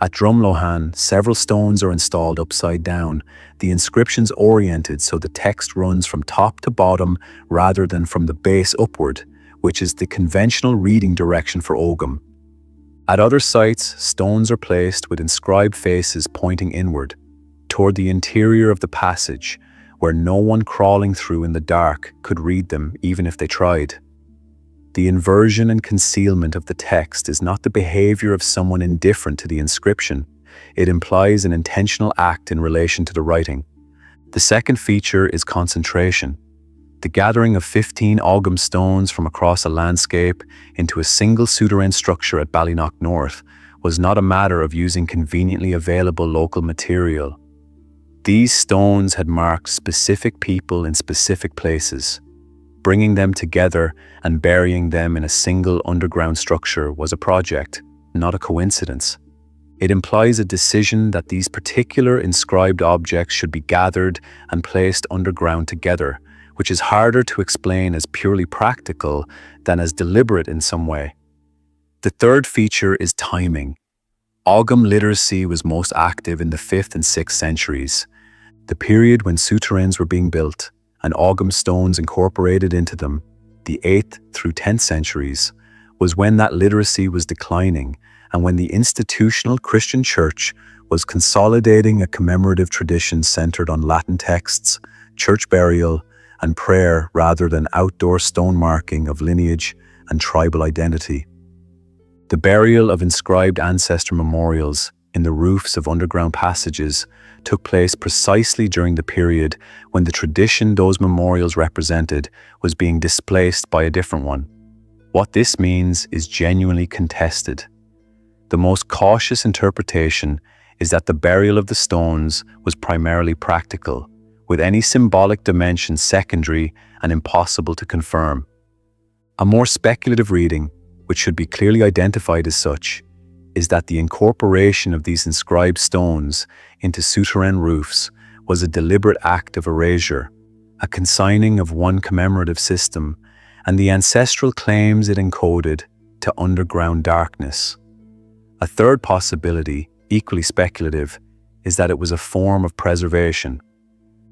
At Drumlohan, several stones are installed upside down, the inscriptions oriented so the text runs from top to bottom rather than from the base upward, which is the conventional reading direction for Ogham. At other sites, stones are placed with inscribed faces pointing inward, toward the interior of the passage, where no one crawling through in the dark could read them even if they tried. The inversion and concealment of the text is not the behavior of someone indifferent to the inscription. It implies an intentional act in relation to the writing. The second feature is concentration. The gathering of 15 Ogham stones from across a landscape into a single souterrain structure at Ballyknock North was not a matter of using conveniently available local material. These stones had marked specific people in specific places. Bringing them together and burying them in a single underground structure was a project, not a coincidence. It implies a decision that these particular inscribed objects should be gathered and placed underground together, which is harder to explain as purely practical than as deliberate in some way. The third feature is timing. Ogham literacy was most active in the 5th and 6th centuries, the period when souterrains were being built and Ogham stones incorporated into them. The 8th through 10th centuries was when that literacy was declining and when the institutional Christian church was consolidating a commemorative tradition centered on Latin texts, church burial, and prayer rather than outdoor stone marking of lineage and tribal identity. The burial of inscribed ancestor memorials in the roofs of underground passages took place precisely during the period when the tradition those memorials represented was being displaced by a different one. What this means is genuinely contested. The most cautious interpretation is that the burial of the stones was primarily practical, with any symbolic dimension secondary and impossible to confirm. A more speculative reading, which should be clearly identified as such, is that the incorporation of these inscribed stones into souterrain roofs was a deliberate act of erasure, a consigning of one commemorative system, and the ancestral claims it encoded to underground darkness. A third possibility, equally speculative, is that it was a form of preservation,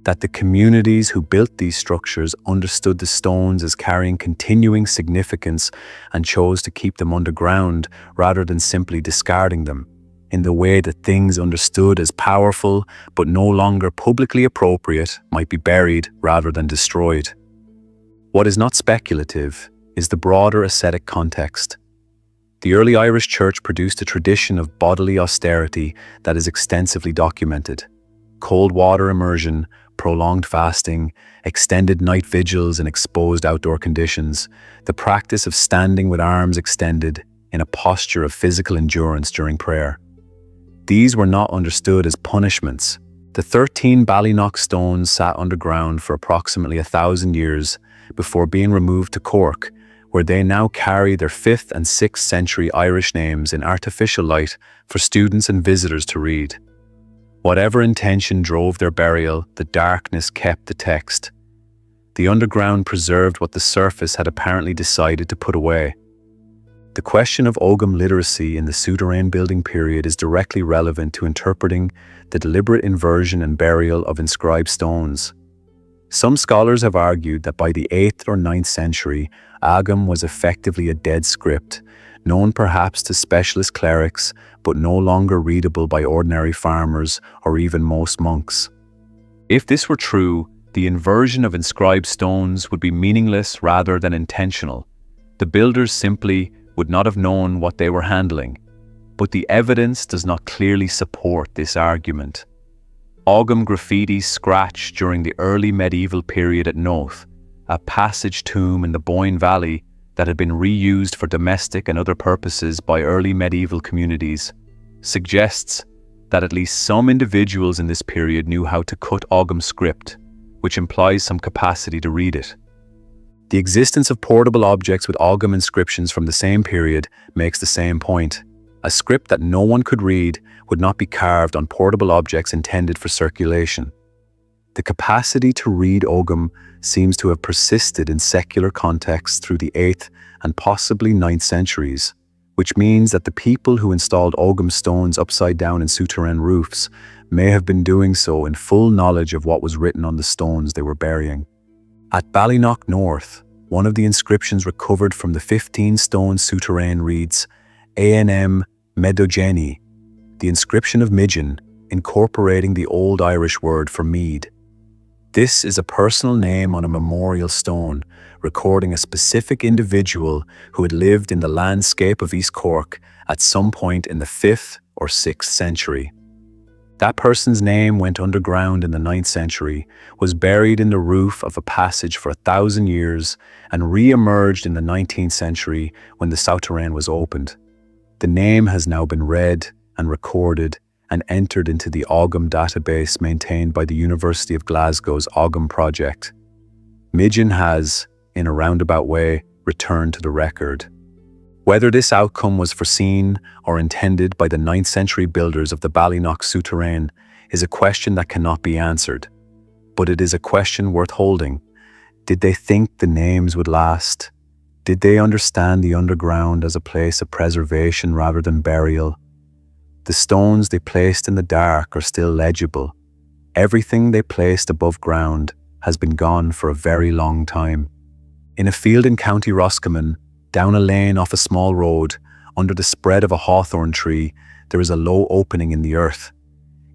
that the communities who built these structures understood the stones as carrying continuing significance and chose to keep them underground rather than simply discarding them, in the way that things understood as powerful but no longer publicly appropriate might be buried rather than destroyed. What is not speculative is the broader ascetic context. The early Irish Church produced a tradition of bodily austerity that is extensively documented. Cold water immersion, prolonged fasting, extended night vigils in exposed outdoor conditions, the practice of standing with arms extended in a posture of physical endurance during prayer. These were not understood as punishments. The 13 Ballyknock stones sat underground for approximately 1,000 years before being removed to Cork, where they now carry their 5th and 6th century Irish names in artificial light for students and visitors to read. Whatever intention drove their burial, the darkness kept the text. The underground preserved what the surface had apparently decided to put away. The question of ogham literacy in the souterrain building period is directly relevant to interpreting the deliberate inversion and burial of inscribed stones. Some scholars have argued that by the 8th or 9th century, ogham was effectively a dead script, known perhaps to specialist clerics, but no longer readable by ordinary farmers or even most monks. If this were true, the inversion of inscribed stones would be meaningless rather than intentional. The builders simply would not have known what they were handling, but the evidence does not clearly support this argument. Ogham graffiti scratched during the early medieval period at North, a passage tomb in the Boyne Valley that had been reused for domestic and other purposes by early medieval communities, suggests that at least some individuals in this period knew how to cut ogham script, which implies some capacity to read it. The existence of portable objects with ogham inscriptions from the same period makes the same point. A script that no one could read would not be carved on portable objects intended for circulation. The capacity to read ogham seems to have persisted in secular contexts through the 8th and possibly 9th centuries, which means that the people who installed ogham stones upside down in souterrain roofs may have been doing so in full knowledge of what was written on the stones they were burying. At Ballyknock North, one of the inscriptions recovered from the 15-stone souterrain reads, A.N.M. Medogeni, the inscription of Midgeon, incorporating the Old Irish word for mead. This is a personal name on a memorial stone, recording a specific individual who had lived in the landscape of East Cork at some point in the 5th or 6th century. That person's name went underground in the 9th century, was buried in the roof of a passage for 1,000 years, and re-emerged in the 19th century when the souterrain was opened. The name has now been read and recorded and entered into the ogham database maintained by the University of Glasgow's Ogham Project. Midgeon has, in a roundabout way, returned to the record. Whether this outcome was foreseen or intended by the 9th century builders of the Ballyknock souterrain is a question that cannot be answered. But it is a question worth holding. Did they think the names would last? Did they understand the underground as a place of preservation rather than burial? The stones they placed in the dark are still legible. Everything they placed above ground has been gone for a very long time. In a field in County Roscommon, down a lane off a small road, under the spread of a hawthorn tree, there is a low opening in the earth.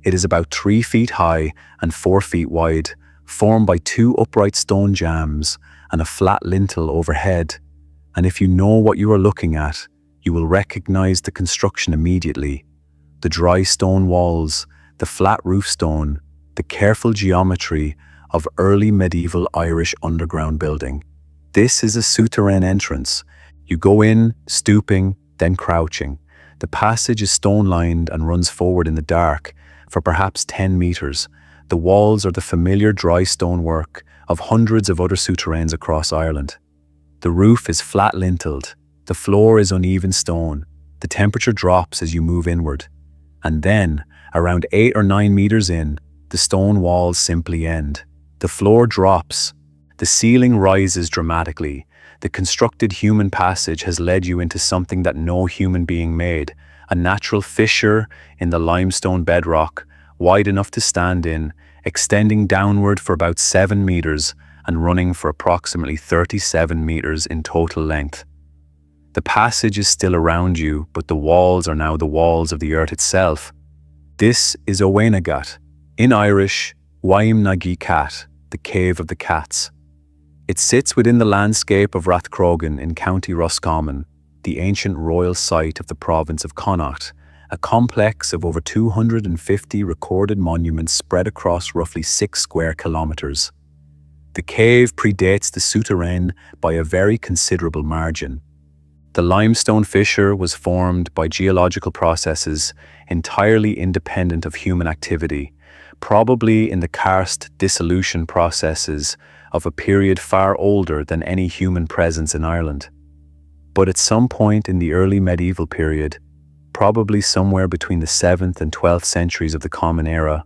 It is about 3 feet high and 4 feet wide, formed by 2 upright stone jambs and a flat lintel overhead. And if you know what you are looking at, you will recognize the construction immediately. The dry stone walls, the flat roof stone, the careful geometry of early medieval Irish underground building. This is a souterrain entrance. You go in, stooping, then crouching. The passage is stone-lined and runs forward in the dark for perhaps 10 meters. The walls are the familiar dry stonework of hundreds of other souterrains across Ireland. The roof is flat-linteled, the floor is uneven stone, the temperature drops as you move inward. And then, around 8 or 9 meters in, the stone walls simply end. The floor drops. The ceiling rises dramatically. The constructed human passage has led you into something that no human being made, a natural fissure in the limestone bedrock, wide enough to stand in, extending downward for about 7 meters and running for approximately 37 meters in total length. The passage is still around you, but the walls are now the walls of the earth itself. This is Oweynagat, in Irish, Oweynagat, the Cave of the Cats. It sits within the landscape of Rathcrogan in County Roscommon, the ancient royal site of the province of Connacht, a complex of over 250 recorded monuments spread across roughly 6 square kilometers. The cave predates the souterrain by a very considerable margin. The limestone fissure was formed by geological processes entirely independent of human activity, probably in the karst dissolution processes of a period far older than any human presence in Ireland. But at some point in the early medieval period, probably somewhere between the 7th and 12th centuries of the Common Era,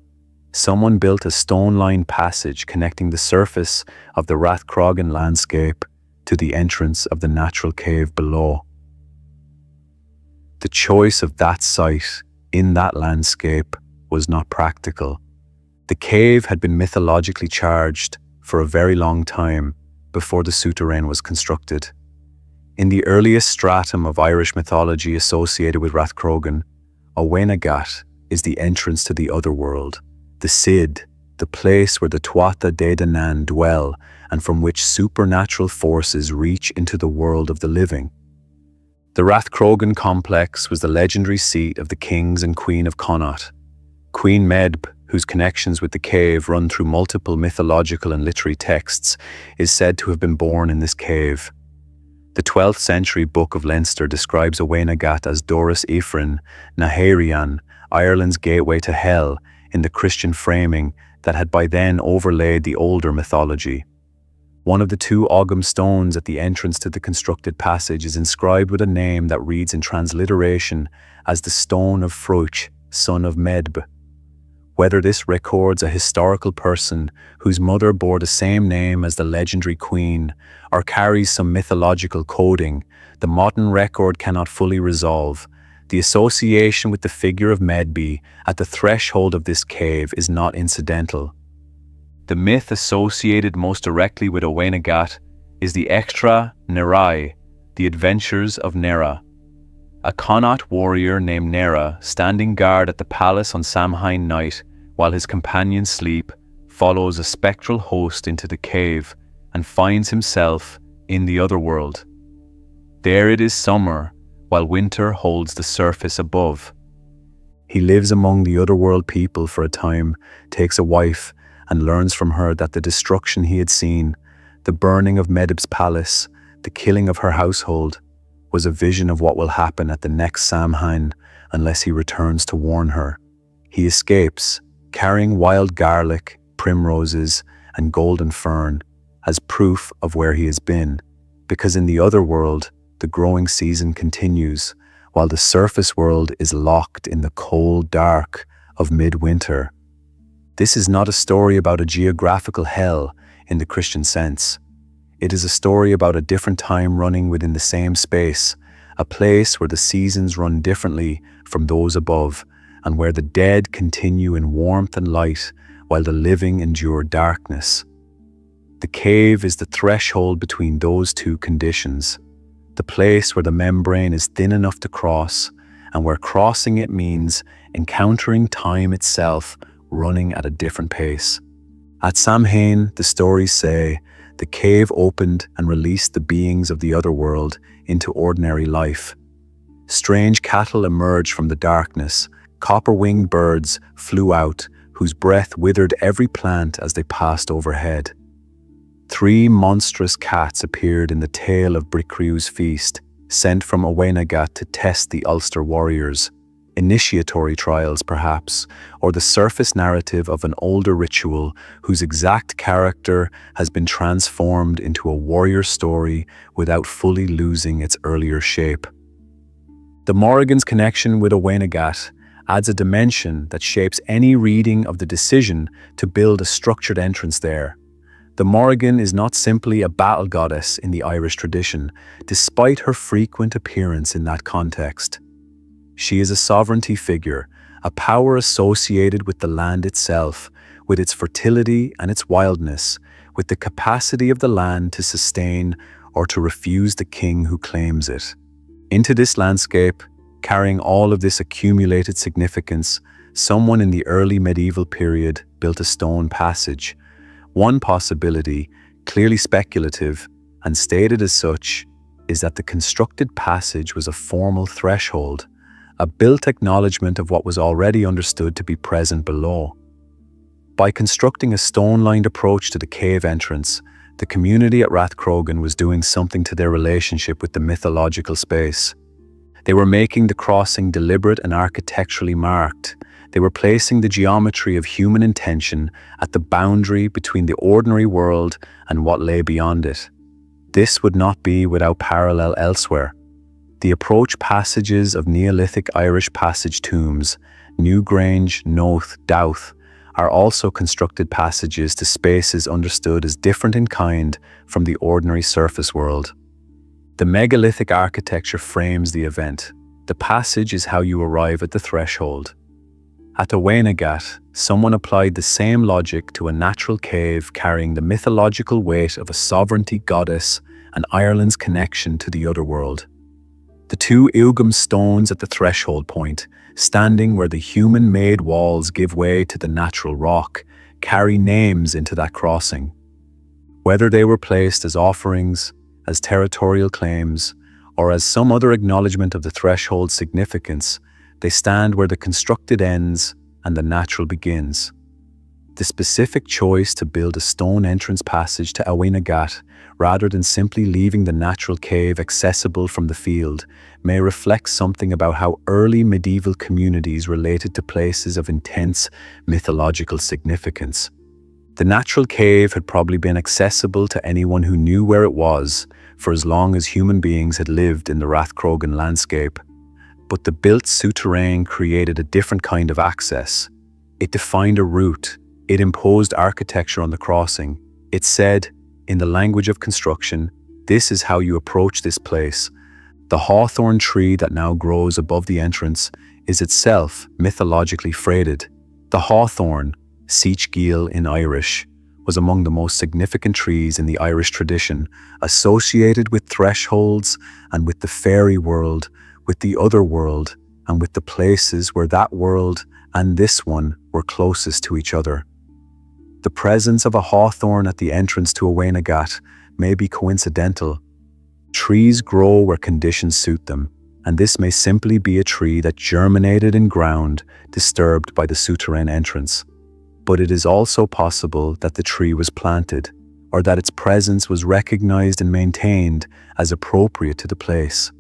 someone built a stone-lined passage connecting the surface of the Rathcrogan landscape to the entrance of the natural cave below. The choice of that site in that landscape was not practical. The cave had been mythologically charged for a very long time before the souterrain was constructed. In the earliest stratum of Irish mythology associated with Rathcrogan, Oweynagat is the entrance to the otherworld, the Sid, the place where the Tuatha De Danann dwell and from which supernatural forces reach into the world of the living. The Rathcrogan complex was the legendary seat of the kings and queen of Connacht. Queen Medb, whose connections with the cave run through multiple mythological and literary texts, is said to have been born in this cave. The 12th century Book of Leinster describes Oweynagat as Doras Ephrain Naharian, Ireland's gateway to hell, in the Christian framing that had by then overlaid the older mythology. One of the 2 ogham stones at the entrance to the constructed passage is inscribed with a name that reads in transliteration as the Stone of Fruch, son of Medb. Whether this records a historical person whose mother bore the same name as the legendary queen, or carries some mythological coding, the modern record cannot fully resolve. The association with the figure of Medb at the threshold of this cave is not incidental. The myth associated most directly with Oweynagat is the Extra Nerai, the adventures of Nera. A Connacht warrior named Nera, standing guard at the palace on Samhain night while his companions sleep, follows a spectral host into the cave and finds himself in the otherworld. There it is summer, while winter holds the surface above. He lives among the otherworld people for a time, takes a wife, and learns from her that the destruction he had seen, the burning of Medb's palace, the killing of her household, was a vision of what will happen at the next Samhain unless he returns to warn her. He escapes, carrying wild garlic, primroses, and golden fern as proof of where he has been, because in the other world, the growing season continues, while the surface world is locked in the cold dark of midwinter. This is not a story about a geographical hell in the Christian sense. It is a story about a different time running within the same space, a place where the seasons run differently from those above, and where the dead continue in warmth and light, while the living endure darkness. The cave is the threshold between those 2 conditions, the place where the membrane is thin enough to cross, and where crossing it means encountering time itself running at a different pace. At Samhain, the stories say, the cave opened and released the beings of the otherworld into ordinary life. Strange cattle emerged from the darkness, copper-winged birds flew out, whose breath withered every plant as they passed overhead. 3 monstrous cats appeared in the tail of Bricrew's feast, sent from Oweynagat to test the Ulster warriors. initiatory trials perhaps, or the surface narrative of an older ritual whose exact character has been transformed into a warrior story without fully losing its earlier shape. The Morrigan's connection with Oweynagat adds a dimension that shapes any reading of the decision to build a structured entrance there. The Morrigan is not simply a battle goddess in the Irish tradition, despite her frequent appearance in that context. She is a sovereignty figure, a power associated with the land itself, with its fertility and its wildness, with the capacity of the land to sustain or to refuse the king who claims it. Into this landscape, carrying all of this accumulated significance, someone in the early medieval period built a stone passage. One possibility, clearly speculative and stated as such, is that the constructed passage was a formal threshold, a built acknowledgement of what was already understood to be present below. By constructing a stone-lined approach to the cave entrance, the community at Rathcrogan was doing something to their relationship with the mythological space. They were making the crossing deliberate and architecturally marked. They were placing the geometry of human intention at the boundary between the ordinary world and what lay beyond it. This would not be without parallel elsewhere. The approach passages of Neolithic Irish passage tombs, Newgrange, Noath, Douth, are also constructed passages to spaces understood as different in kind from the ordinary surface world. The megalithic architecture frames the event. The passage is how you arrive at the threshold. At Oweynagat, someone applied the same logic to a natural cave carrying the mythological weight of a sovereignty goddess and Ireland's connection to the otherworld. The two ogham stones at the threshold point, standing where the human-made walls give way to the natural rock, carry names into that crossing. Whether they were placed as offerings, as territorial claims, or as some other acknowledgement of the threshold's significance, they stand where the constructed ends and the natural begins. The specific choice to build a stone entrance passage to Oweynagat, rather than simply leaving the natural cave accessible from the field, may reflect something about how early medieval communities related to places of intense mythological significance. The natural cave had probably been accessible to anyone who knew where it was, for as long as human beings had lived in the Rathcrogan landscape. But the built souterrain created a different kind of access. It defined a route. It imposed architecture on the crossing. It said, in the language of construction, this is how you approach this place. The hawthorn tree that now grows above the entrance is itself mythologically freighted. The hawthorn, Seach Giel in Irish, was among the most significant trees in the Irish tradition, associated with thresholds and with the fairy world, with the other world, and with the places where that world and this one were closest to each other. The presence of a hawthorn at the entrance to Oweynagat may be coincidental. Trees grow where conditions suit them, and this may simply be a tree that germinated in ground disturbed by the souterrain entrance. But it is also possible that the tree was planted, or that its presence was recognized and maintained as appropriate to the place.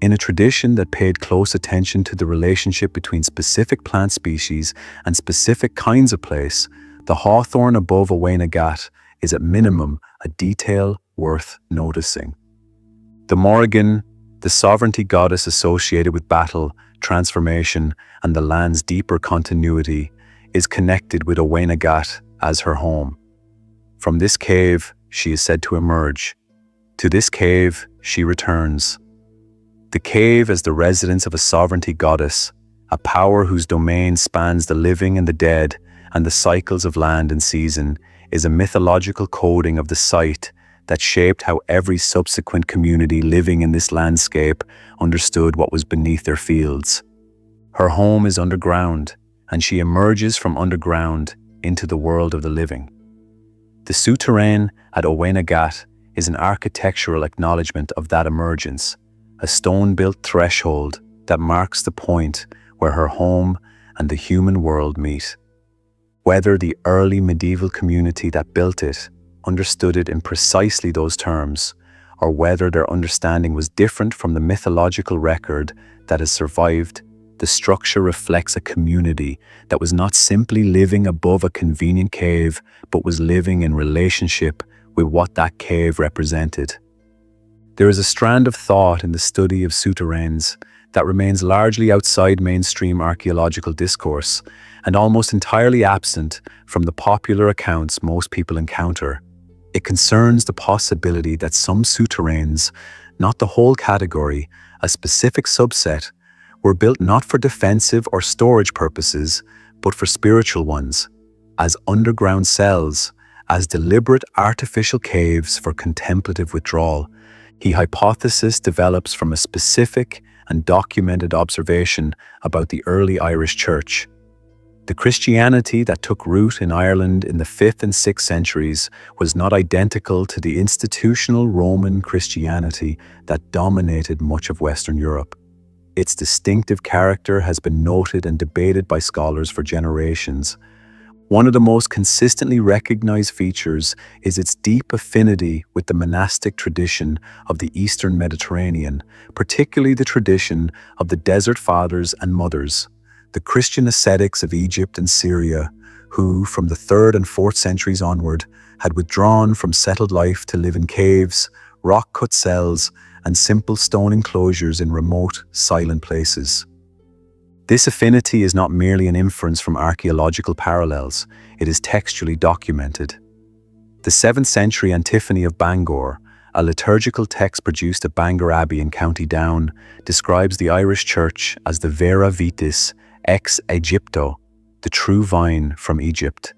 In a tradition that paid close attention to the relationship between specific plant species and specific kinds of place, the hawthorn above Oweynagat is at minimum a detail worth noticing. The Morrigan, the sovereignty goddess associated with battle, transformation, and the land's deeper continuity, is connected with Oweynagat as her home. From this cave, she is said to emerge. To this cave, she returns. The cave as the residence of a sovereignty goddess, a power whose domain spans the living and the dead, and the cycles of land and season, is a mythological coding of the site that shaped how every subsequent community living in this landscape understood what was beneath their fields. Her home is underground, and she emerges from underground into the world of the living. The souterrain at Oweynagat is an architectural acknowledgement of that emergence, a stone-built threshold that marks the point where her home and the human world meet. Whether the early medieval community that built it understood it in precisely those terms, or whether their understanding was different from the mythological record that has survived, the structure reflects a community that was not simply living above a convenient cave, but was living in relationship with what that cave represented. There is a strand of thought in the study of souterrains that remains largely outside mainstream archaeological discourse and almost entirely absent from the popular accounts most people encounter. It concerns the possibility that some souterrains, not the whole category, a specific subset, were built not for defensive or storage purposes, but for spiritual ones, as underground cells, as deliberate artificial caves for contemplative withdrawal. The hypothesis develops from a specific and documented observation about the early Irish Church. The Christianity that took root in Ireland in the 5th and 6th centuries was not identical to the institutional Roman Christianity that dominated much of Western Europe. Its distinctive character has been noted and debated by scholars for generations. One of the most consistently recognized features is its deep affinity with the monastic tradition of the Eastern Mediterranean, particularly the tradition of the Desert Fathers and Mothers, the Christian ascetics of Egypt and Syria, who, from the 3rd and 4th centuries onward, had withdrawn from settled life to live in caves, rock-cut cells, and simple stone enclosures in remote, silent places. This affinity is not merely an inference from archaeological parallels, it is textually documented. The 7th century Antiphony of Bangor, a liturgical text produced at Bangor Abbey in County Down, describes the Irish Church as the vera vitis ex Egypto, the true vine from Egypt.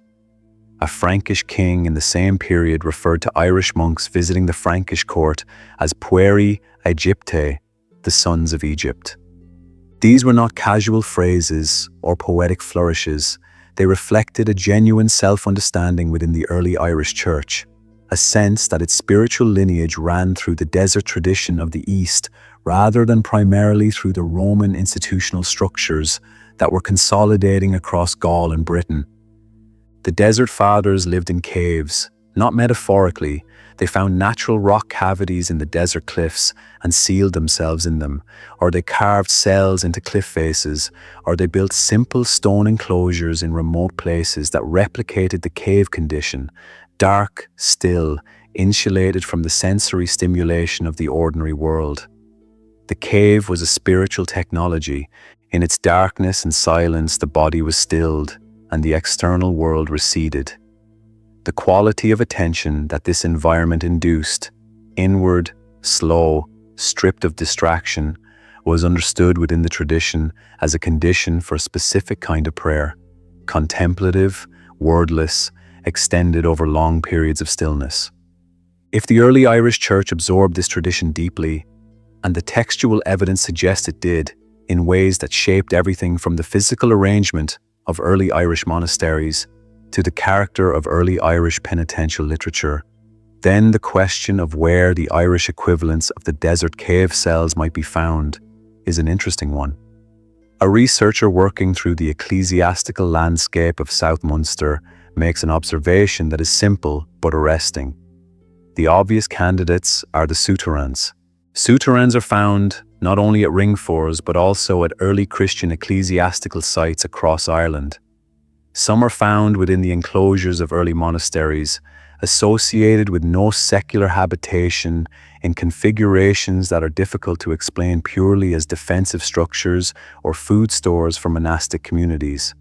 A Frankish king in the same period referred to Irish monks visiting the Frankish court as pueri Egyptae, the sons of Egypt. These were not casual phrases or poetic flourishes. They reflected a genuine self-understanding within the early Irish Church, a sense that its spiritual lineage ran through the desert tradition of the East rather than primarily through the Roman institutional structures that were consolidating across Gaul and Britain. The Desert Fathers lived in caves, not metaphorically. They found natural rock cavities in the desert cliffs and sealed themselves in them, or they carved cells into cliff faces, or they built simple stone enclosures in remote places that replicated the cave condition, dark, still, insulated from the sensory stimulation of the ordinary world. The cave was a spiritual technology. In its darkness and silence, the body was stilled, and the external world receded. The quality of attention that this environment induced, inward, slow, stripped of distraction, was understood within the tradition as a condition for a specific kind of prayer, contemplative, wordless, extended over long periods of stillness. If the early Irish Church absorbed this tradition deeply, and the textual evidence suggests it did, in ways that shaped everything from the physical arrangement of early Irish monasteries to the character of early Irish penitential literature, then the question of where the Irish equivalents of the desert cave cells might be found is an interesting one. A researcher working through the ecclesiastical landscape of South Munster makes an observation that is simple but arresting. The obvious candidates are the souterrains. Souterrains are found not only at ringfors but also at early Christian ecclesiastical sites across Ireland. Some are found within the enclosures of early monasteries, associated with no secular habitation in configurations that are difficult to explain purely as defensive structures or food stores for monastic communities.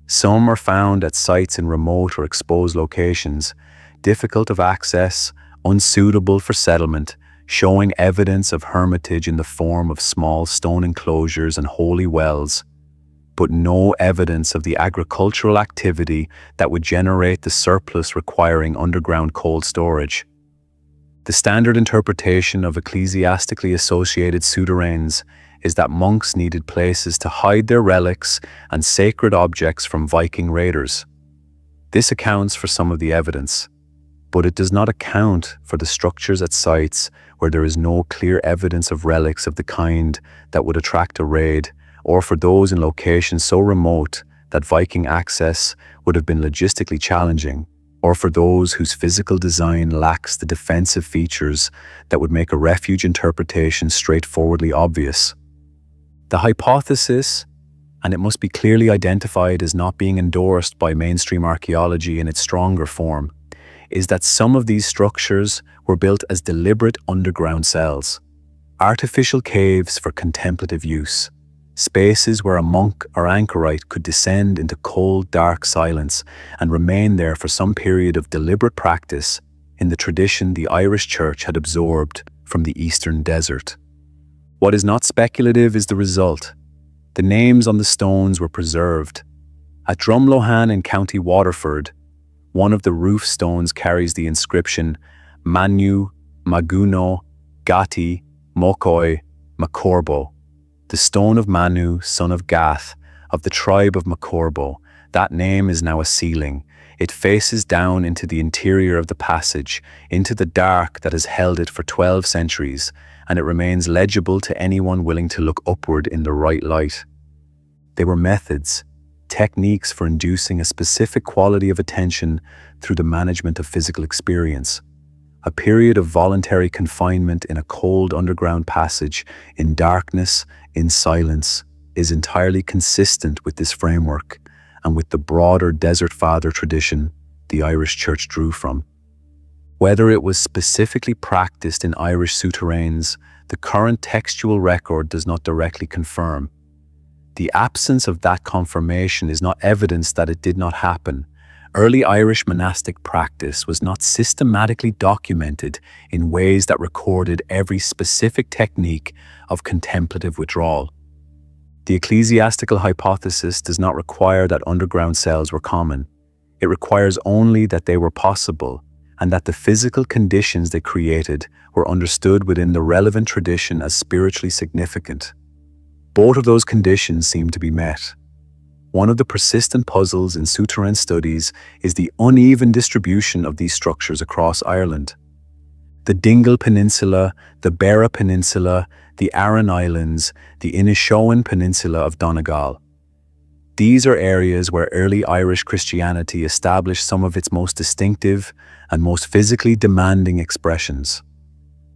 Some are found at sites in remote or exposed locations, difficult of access, unsuitable for settlement, showing evidence of hermitage in the form of small stone enclosures and holy wells, but no evidence of the agricultural activity that would generate the surplus requiring underground cold storage. The standard interpretation of ecclesiastically associated souterrains is that monks needed places to hide their relics and sacred objects from Viking raiders. This accounts for some of the evidence, but it does not account for the structures at sites where there is no clear evidence of relics of the kind that would attract a raid, or for those in locations so remote that Viking access would have been logistically challenging, or for those whose physical design lacks the defensive features that would make a refuge interpretation straightforwardly obvious. The hypothesis and it must be clearly identified as not being endorsed by mainstream archaeology in its stronger form, is that some of these structures were built as deliberate underground cells, artificial caves for contemplative use, spaces where a monk or anchorite could descend into cold, dark silence and remain there for some period of deliberate practice in the tradition the Irish Church had absorbed from the Eastern Desert. What is not speculative is the result. The names on the stones were preserved. At Drumlohan in County Waterford, one of the roof stones carries the inscription Manu, Maguno, Gati, Mokoi, Macorbo, the stone of Manu, son of Gath, of the tribe of Macorbo. That name is now a ceiling. It faces down into the interior of the passage, into the dark that has held it for 12 centuries, and it remains legible to anyone willing to look upward in the right light. They were methods, techniques for inducing a specific quality of attention through the management of physical experience. A period of voluntary confinement in a cold underground passage, in darkness, in silence, is entirely consistent with this framework and with the broader Desert Father tradition the Irish Church drew from. Whether it was specifically practiced in Irish souterrains, the current textual record does not directly confirm. The absence of that confirmation is not evidence that it did not happen. Early Irish monastic practice was not systematically documented in ways that recorded every specific technique of contemplative withdrawal. The ecclesiastical hypothesis does not require that underground cells were common. It requires only that they were possible, and that the physical conditions they created were understood within the relevant tradition as spiritually significant. Both of those conditions seem to be met. One of the persistent puzzles in souterrain studies is the uneven distribution of these structures across Ireland. The Dingle Peninsula, the Beara Peninsula, the Aran Islands, the Inishowen Peninsula of Donegal. These are areas where early Irish Christianity established some of its most distinctive and most physically demanding expressions.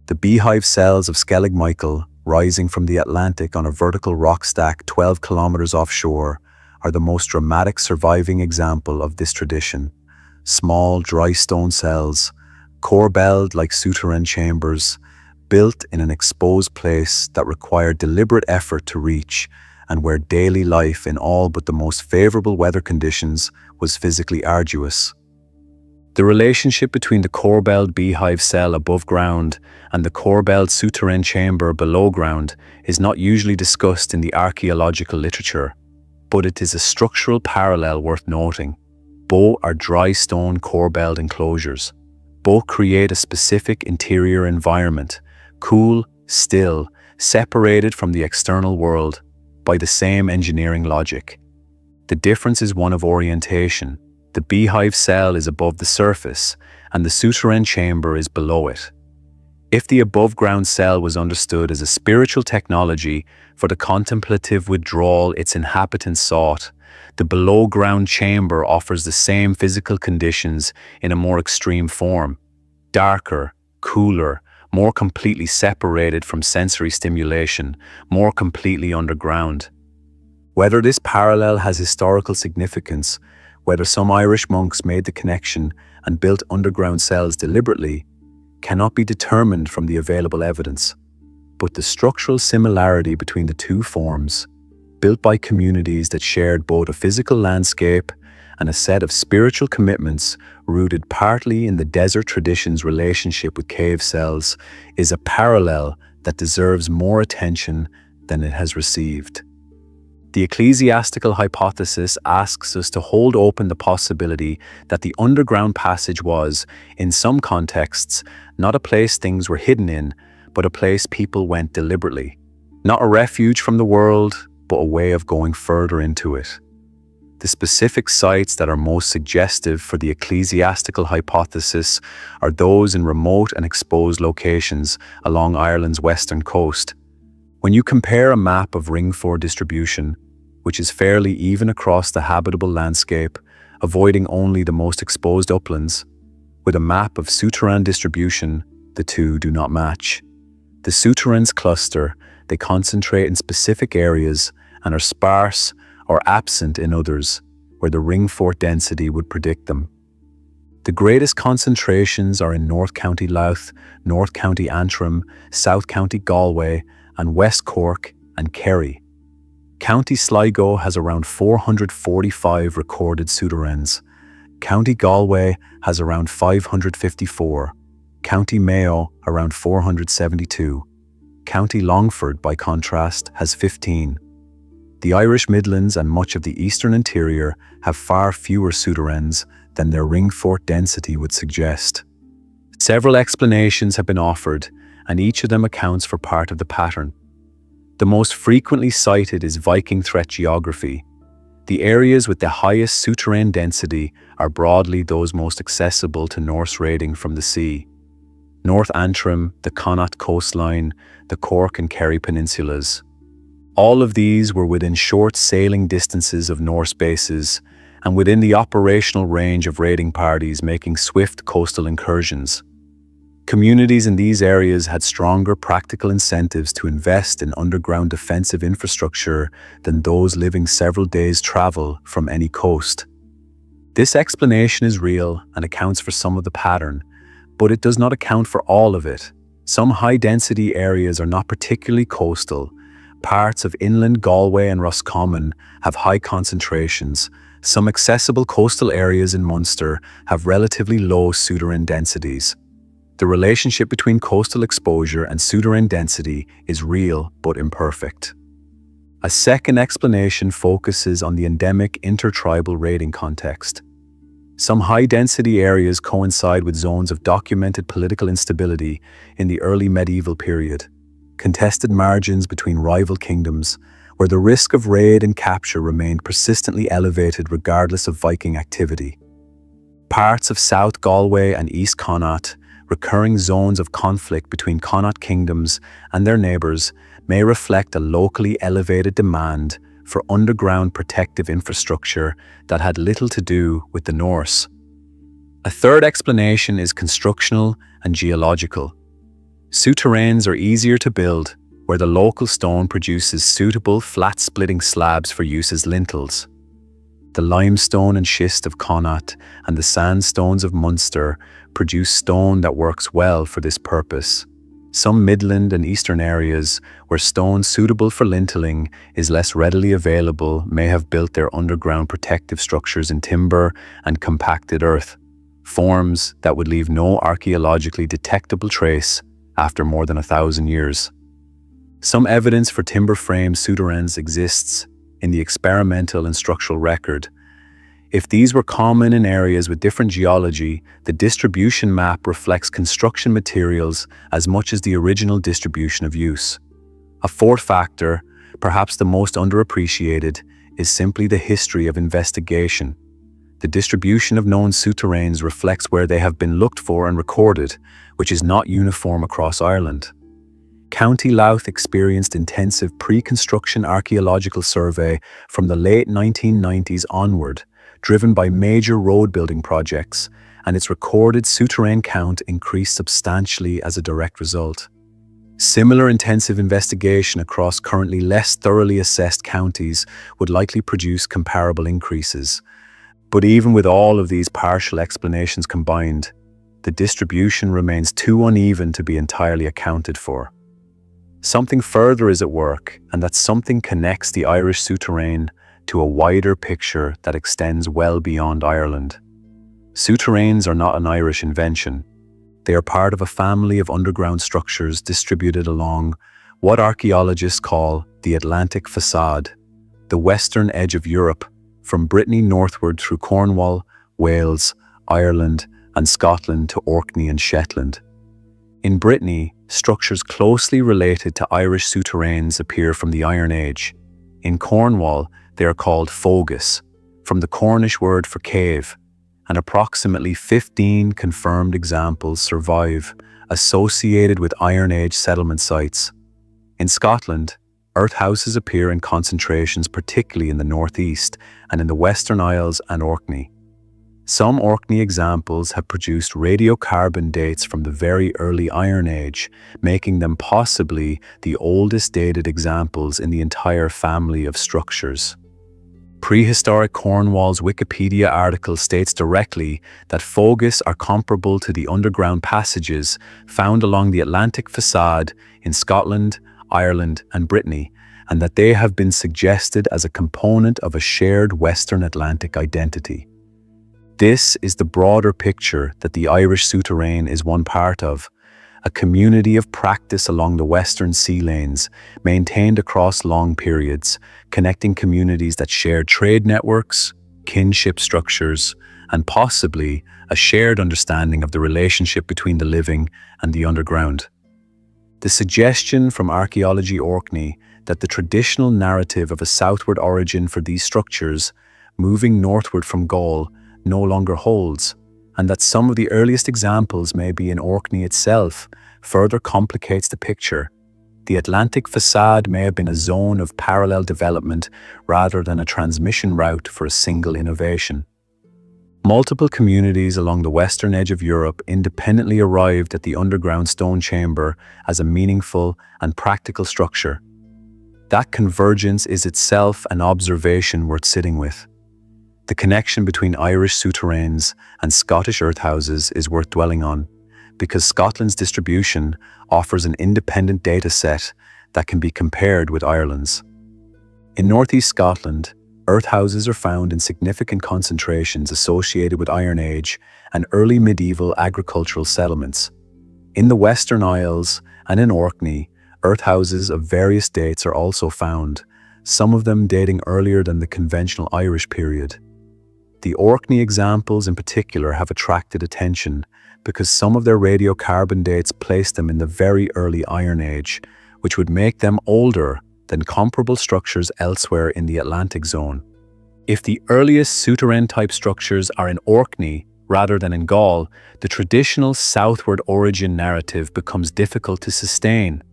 The beehive cells of Skellig Michael, rising from the Atlantic on a vertical rock stack 12 kilometers offshore, are the most dramatic surviving example of this tradition. Small, dry stone cells, corbelled like souterrain chambers, built in an exposed place that required deliberate effort to reach, and where daily life in all but the most favorable weather conditions was physically arduous. The relationship between the corbelled beehive cell above ground and the corbelled souterrain chamber below ground is not usually discussed in the archaeological literature, but it is a structural parallel worth noting. Both are dry stone corbelled enclosures. Both create a specific interior environment, cool, still, separated from the external world by the same engineering logic. The difference is one of orientation. The beehive cell is above the surface, and the souterrain chamber is below it. If the above-ground cell was understood as a spiritual technology for the contemplative withdrawal its inhabitants sought, the below-ground chamber offers the same physical conditions in a more extreme form: darker, cooler, more completely separated from sensory stimulation, more completely underground. Whether this parallel has historical significance, whether some Irish monks made the connection and built underground cells deliberately, cannot be determined from the available evidence. But the structural similarity between the two forms, built by communities that shared both a physical landscape and a set of spiritual commitments rooted partly in the desert tradition's relationship with cave cells, is a parallel that deserves more attention than it has received. The ecclesiastical hypothesis asks us to hold open the possibility that the underground passage was, in some contexts, not a place things were hidden in, but a place people went deliberately. Not a refuge from the world, but a way of going further into it. The specific sites that are most suggestive for the ecclesiastical hypothesis are those in remote and exposed locations along Ireland's western coast. When you compare a map of Ring 4 distribution, which is fairly even across the habitable landscape, avoiding only the most exposed uplands, with a map of souterrain distribution, the two do not match. The souterrains cluster, they concentrate in specific areas and are sparse, or absent in others, where the ring fort density would predict them. The greatest concentrations are in North County Louth, North County Antrim, South County Galway, and West Cork and Kerry. County Sligo has around 445 recorded souterrains. County Galway has around 554. County Mayo around 472. County Longford, by contrast, has 15. The Irish Midlands and much of the eastern interior have far fewer souterrains than their ring fort density would suggest. Several explanations have been offered, and each of them accounts for part of the pattern. The most frequently cited is Viking threat geography. The areas with the highest souterrain density are broadly those most accessible to Norse raiding from the sea. North Antrim, the Connaught coastline, the Cork and Kerry peninsulas. All of these were within short sailing distances of Norse bases, and within the operational range of raiding parties making swift coastal incursions. Communities in these areas had stronger practical incentives to invest in underground defensive infrastructure than those living several days' travel from any coast. This explanation is real and accounts for some of the pattern, but it does not account for all of it. Some high-density areas are not particularly coastal. Parts of inland Galway and Roscommon have high concentrations. Some accessible coastal areas in Munster have relatively low souterrain densities. The relationship between coastal exposure and souterrain density is real but imperfect. A second explanation focuses on the endemic intertribal raiding context. Some high-density areas coincide with zones of documented political instability in the early medieval period, contested margins between rival kingdoms, where the risk of raid and capture remained persistently elevated regardless of Viking activity. Parts of South Galway and East Connaught, recurring zones of conflict between Connaught kingdoms and their neighbours, may reflect a locally elevated demand for underground protective infrastructure that had little to do with the Norse. A third explanation is constructional and geological. Souterrains are easier to build, where the local stone produces suitable flat-splitting slabs for use as lintels. The limestone and schist of Connaught and the sandstones of Munster produce stone that works well for this purpose. Some Midland and Eastern areas where stone suitable for linteling is less readily available may have built their underground protective structures in timber and compacted earth, forms that would leave no archaeologically detectable trace after more than 1,000 years. Some evidence for timber-frame souterrains exists in the experimental and structural record. If these were common in areas with different geology, the distribution map reflects construction materials as much as the original distribution of use. A fourth factor, perhaps the most underappreciated, is simply the history of investigation. The distribution of known souterrains reflects where they have been looked for and recorded, which is not uniform across Ireland. County Louth experienced intensive pre-construction archaeological survey from the late 1990s onward, driven by major road-building projects, and its recorded souterrain count increased substantially as a direct result. Similar intensive investigation across currently less thoroughly assessed counties would likely produce comparable increases. But even with all of these partial explanations combined, the distribution remains too uneven to be entirely accounted for. Something further is at work, and that something connects the Irish souterrain to a wider picture that extends well beyond Ireland. Souterrains are not an Irish invention. They are part of a family of underground structures distributed along what archaeologists call the Atlantic facade, the western edge of Europe, from Brittany northward through Cornwall, Wales, Ireland, and Scotland to Orkney and Shetland. In Brittany, structures closely related to Irish souterrains appear from the Iron Age. In Cornwall, they are called fogus, from the Cornish word for cave, and approximately 15 confirmed examples survive, associated with Iron Age settlement sites. In Scotland, earth houses appear in concentrations particularly in the northeast and in the Western Isles and Orkney. Some Orkney examples have produced radiocarbon dates from the very early Iron Age, making them possibly the oldest dated examples in the entire family of structures. Prehistoric Cornwall's Wikipedia article states directly that fogus are comparable to the underground passages found along the Atlantic facade in Scotland, Ireland, and Brittany, and that they have been suggested as a component of a shared Western Atlantic identity. This is the broader picture that the Irish souterrain is one part of, a community of practice along the western sea lanes, maintained across long periods, connecting communities that share trade networks, kinship structures, and possibly a shared understanding of the relationship between the living and the underground. The suggestion from Archaeology Orkney that the traditional narrative of a southward origin for these structures, moving northward from Gaul, no longer holds, and that some of the earliest examples may be in Orkney itself, further complicates the picture. The Atlantic facade may have been a zone of parallel development rather than a transmission route for a single innovation. Multiple communities along the western edge of Europe independently arrived at the underground stone chamber as a meaningful and practical structure. That convergence is itself an observation worth sitting with. The connection between Irish souterrains and Scottish earthhouses is worth dwelling on, because Scotland's distribution offers an independent data set that can be compared with Ireland's. In northeast Scotland, earthhouses are found in significant concentrations associated with Iron Age and early medieval agricultural settlements. In the Western Isles and in Orkney, earthhouses of various dates are also found, some of them dating earlier than the conventional Irish period. The Orkney examples in particular have attracted attention because some of their radiocarbon dates place them in the very early Iron Age, which would make them older than comparable structures elsewhere in the Atlantic zone. If the earliest souterrain-type structures are in Orkney rather than in Gaul, the traditional southward origin narrative becomes difficult to sustain.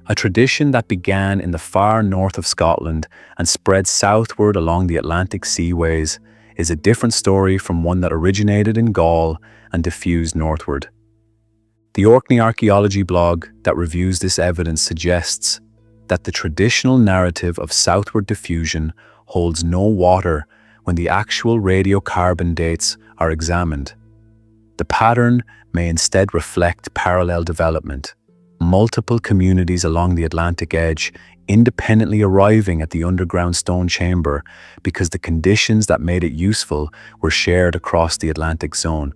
A tradition that began in the far north of Scotland and spread southward along the Atlantic seaways is a different story from one that originated in Gaul and diffused northward. The Orkney Archaeology blog that reviews this evidence suggests that the traditional narrative of southward diffusion holds no water when the actual radiocarbon dates are examined. The pattern may instead reflect parallel development, multiple communities along the Atlantic edge independently arriving at the underground stone chamber because the conditions that made it useful were shared across the Atlantic zone.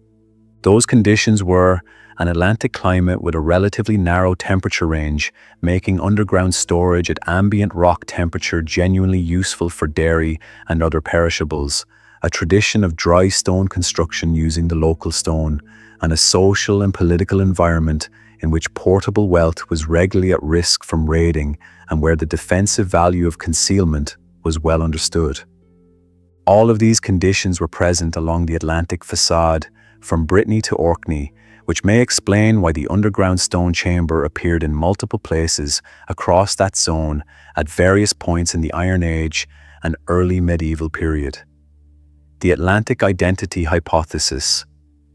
Those conditions were an Atlantic climate with a relatively narrow temperature range, making underground storage at ambient rock temperature genuinely useful for dairy and other perishables, a tradition of dry stone construction using the local stone, and a social and political environment in which portable wealth was regularly at risk from raiding and where the defensive value of concealment was well understood. All of these conditions were present along the Atlantic facade, from Brittany to Orkney, which may explain why the underground stone chamber appeared in multiple places across that zone at various points in the Iron Age and early medieval period. The Atlantic identity hypothesis,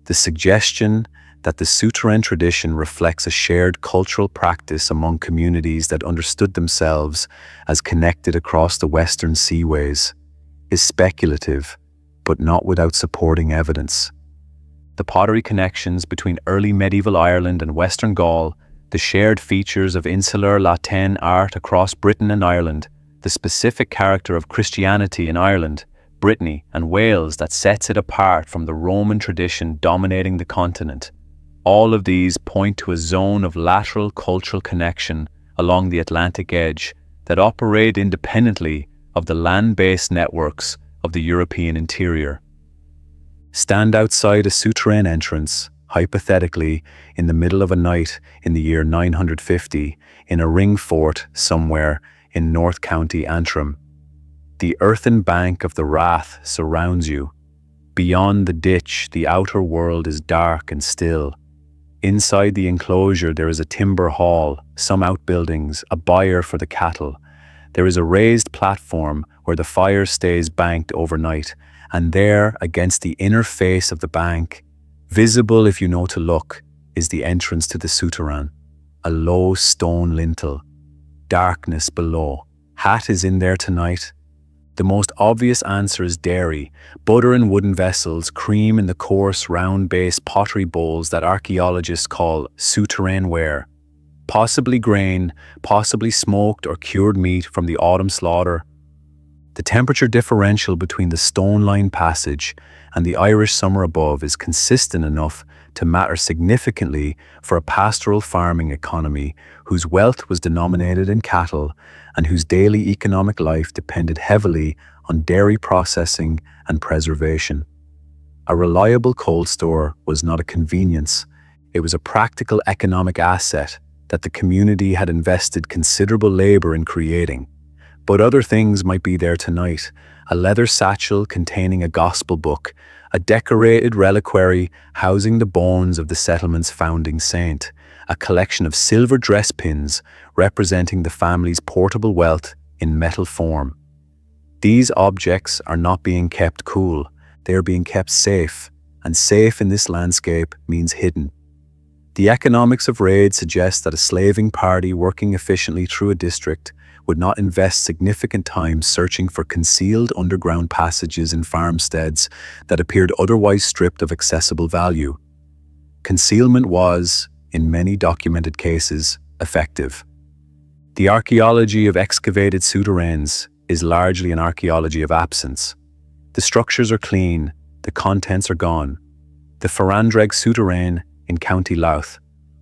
the suggestion that the souterrain tradition reflects a shared cultural practice among communities that understood themselves as connected across the western seaways, is speculative, but not without supporting evidence. The pottery connections between early medieval Ireland and Western Gaul, the shared features of insular Latin art across Britain and Ireland, the specific character of Christianity in Ireland, Brittany, and Wales that sets it apart from the Roman tradition dominating the continent. All of these point to a zone of lateral cultural connection along the Atlantic edge that operate independently of the land-based networks of the European interior. Stand outside a souterrain entrance, hypothetically in the middle of a night in the year 950, in a ring fort somewhere in North County Antrim. The earthen bank of the Rath surrounds you. Beyond the ditch, the outer world is dark and still. Inside the enclosure there is a timber hall, some outbuildings, a byre for the cattle. There is a raised platform where the fire stays banked overnight, and there, against the inner face of the bank, visible if you know to look, is the entrance to the souterrain, a low stone lintel. Darkness below. Hat is in there tonight. The most obvious answer is dairy, butter in wooden vessels, cream in the coarse, round-based pottery bowls that archaeologists call souterrain ware, possibly grain, possibly smoked or cured meat from the autumn slaughter. The temperature differential between the stone-lined passage and the Irish summer above is consistent enough to matter significantly for a pastoral farming economy whose wealth was denominated in cattle and whose daily economic life depended heavily on dairy processing and preservation. A reliable cold store was not a convenience, it was a practical economic asset that the community had invested considerable labor in creating. But other things might be there tonight: a leather satchel containing a gospel book, a decorated reliquary housing the bones of the settlement's founding saint, a collection of silver dress pins representing the family's portable wealth in metal form. These objects are not being kept cool, they are being kept safe, and safe in this landscape means hidden. The economics of raid suggest that a slaving party working efficiently through a district would not invest significant time searching for concealed underground passages in farmsteads that appeared otherwise stripped of accessible value. Concealment was, in many documented cases, effective. The archaeology of excavated souterrains is largely an archaeology of absence. The structures are clean, the contents are gone. The Farandreg souterrain in County Louth,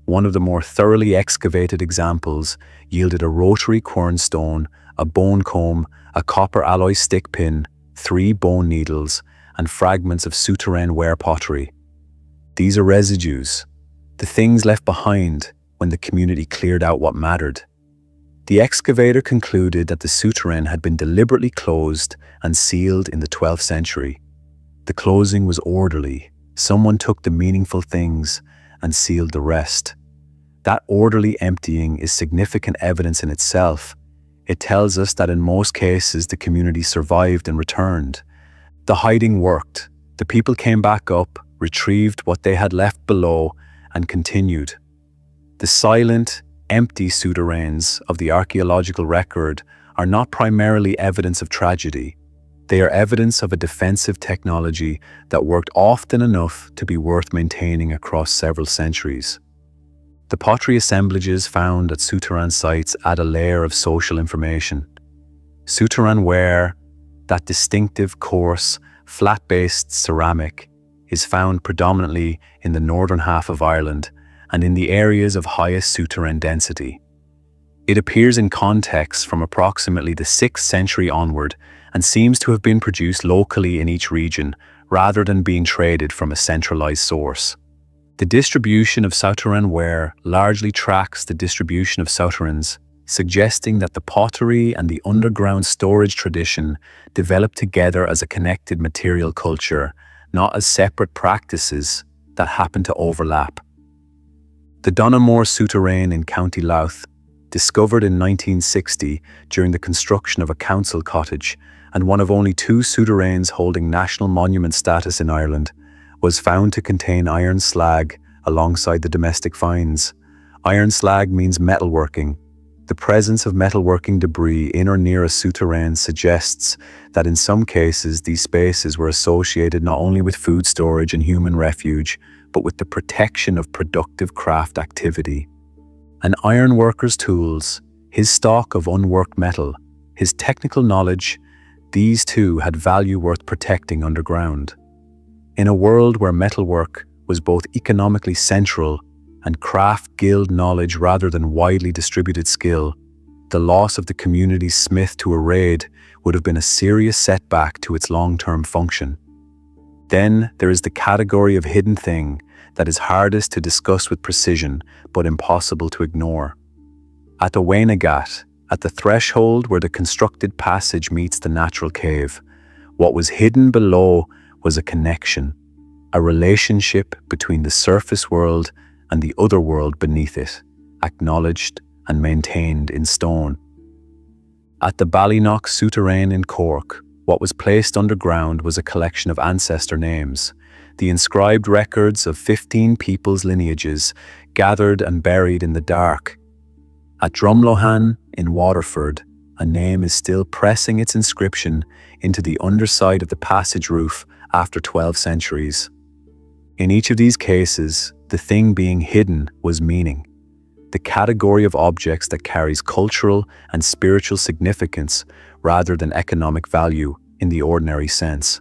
one of the more thoroughly excavated examples, yielded a rotary quernstone, a bone comb, a copper alloy stick pin, 3 bone needles, and fragments of souterrain ware pottery. These are residues, the things left behind when the community cleared out what mattered. The excavator concluded that the souterrain had been deliberately closed and sealed in the 12th century. The closing was orderly. Someone took the meaningful things and sealed the rest. That orderly emptying is significant evidence in itself. It tells us that in most cases the community survived and returned. The hiding worked. The people came back up, retrieved what they had left below, and continued. The silent, empty souterrains of the archaeological record are not primarily evidence of tragedy. They are evidence of a defensive technology that worked often enough to be worth maintaining across several centuries. The pottery assemblages found at souterrain sites add a layer of social information. Souterrain ware, that distinctive, coarse, flat-based ceramic, is found predominantly in the northern half of Ireland and in the areas of highest souterrain density. It appears in context from approximately the 6th century onward and seems to have been produced locally in each region rather than being traded from a centralized source. The distribution of souterrain ware largely tracks the distribution of souterrains, suggesting that the pottery and the underground storage tradition developed together as a connected material culture, not as separate practices that happen to overlap. The Donoughmore souterrain in County Louth, discovered in 1960 during the construction of a council cottage and one of only 2 souterrains holding national monument status in Ireland, was found to contain iron slag alongside the domestic finds. Iron slag means metalworking. The presence of metalworking debris in or near a souterrain suggests that in some cases these spaces were associated not only with food storage and human refuge, but with the protection of productive craft activity. An ironworker's tools, his stock of unworked metal, his technical knowledge, these too had value worth protecting underground. In a world where metalwork was both economically central and craft guild knowledge rather than widely distributed skill, the loss of the community's smith to a raid would have been a serious setback to its long-term function. Then there is the category of hidden thing that is hardest to discuss with precision but impossible to ignore. At Oweynagat, at the threshold where the constructed passage meets the natural cave, what was hidden below was a connection, a relationship between the surface world and the other world beneath it, acknowledged and maintained in stone. At the Ballyknock souterrain in Cork, what was placed underground was a collection of ancestor names, the inscribed records of 15 people's lineages gathered and buried in the dark. At Drumlohan in Waterford, a name is still pressing its inscription into the underside of the passage roof after 12 centuries. In each of these cases, the thing being hidden was meaning, the category of objects that carries cultural and spiritual significance rather than economic value in the ordinary sense.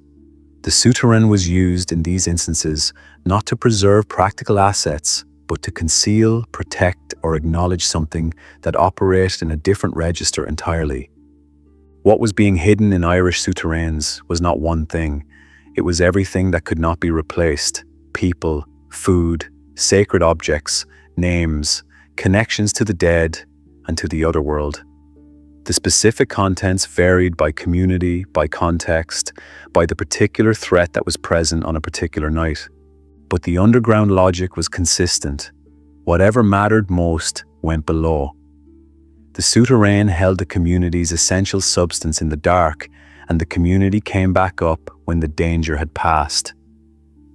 The souterrain was used in these instances not to preserve practical assets, but to conceal, protect, or acknowledge something that operated in a different register entirely. What was being hidden in Irish souterrains was not one thing. It was everything that could not be replaced: people, food, sacred objects, names, connections to the dead and to the otherworld. The specific contents varied by community, by context, by the particular threat that was present on a particular night. But the underground logic was consistent. Whatever mattered most went below. The souterrain held the community's essential substance in the dark, and the community came back up when the danger had passed.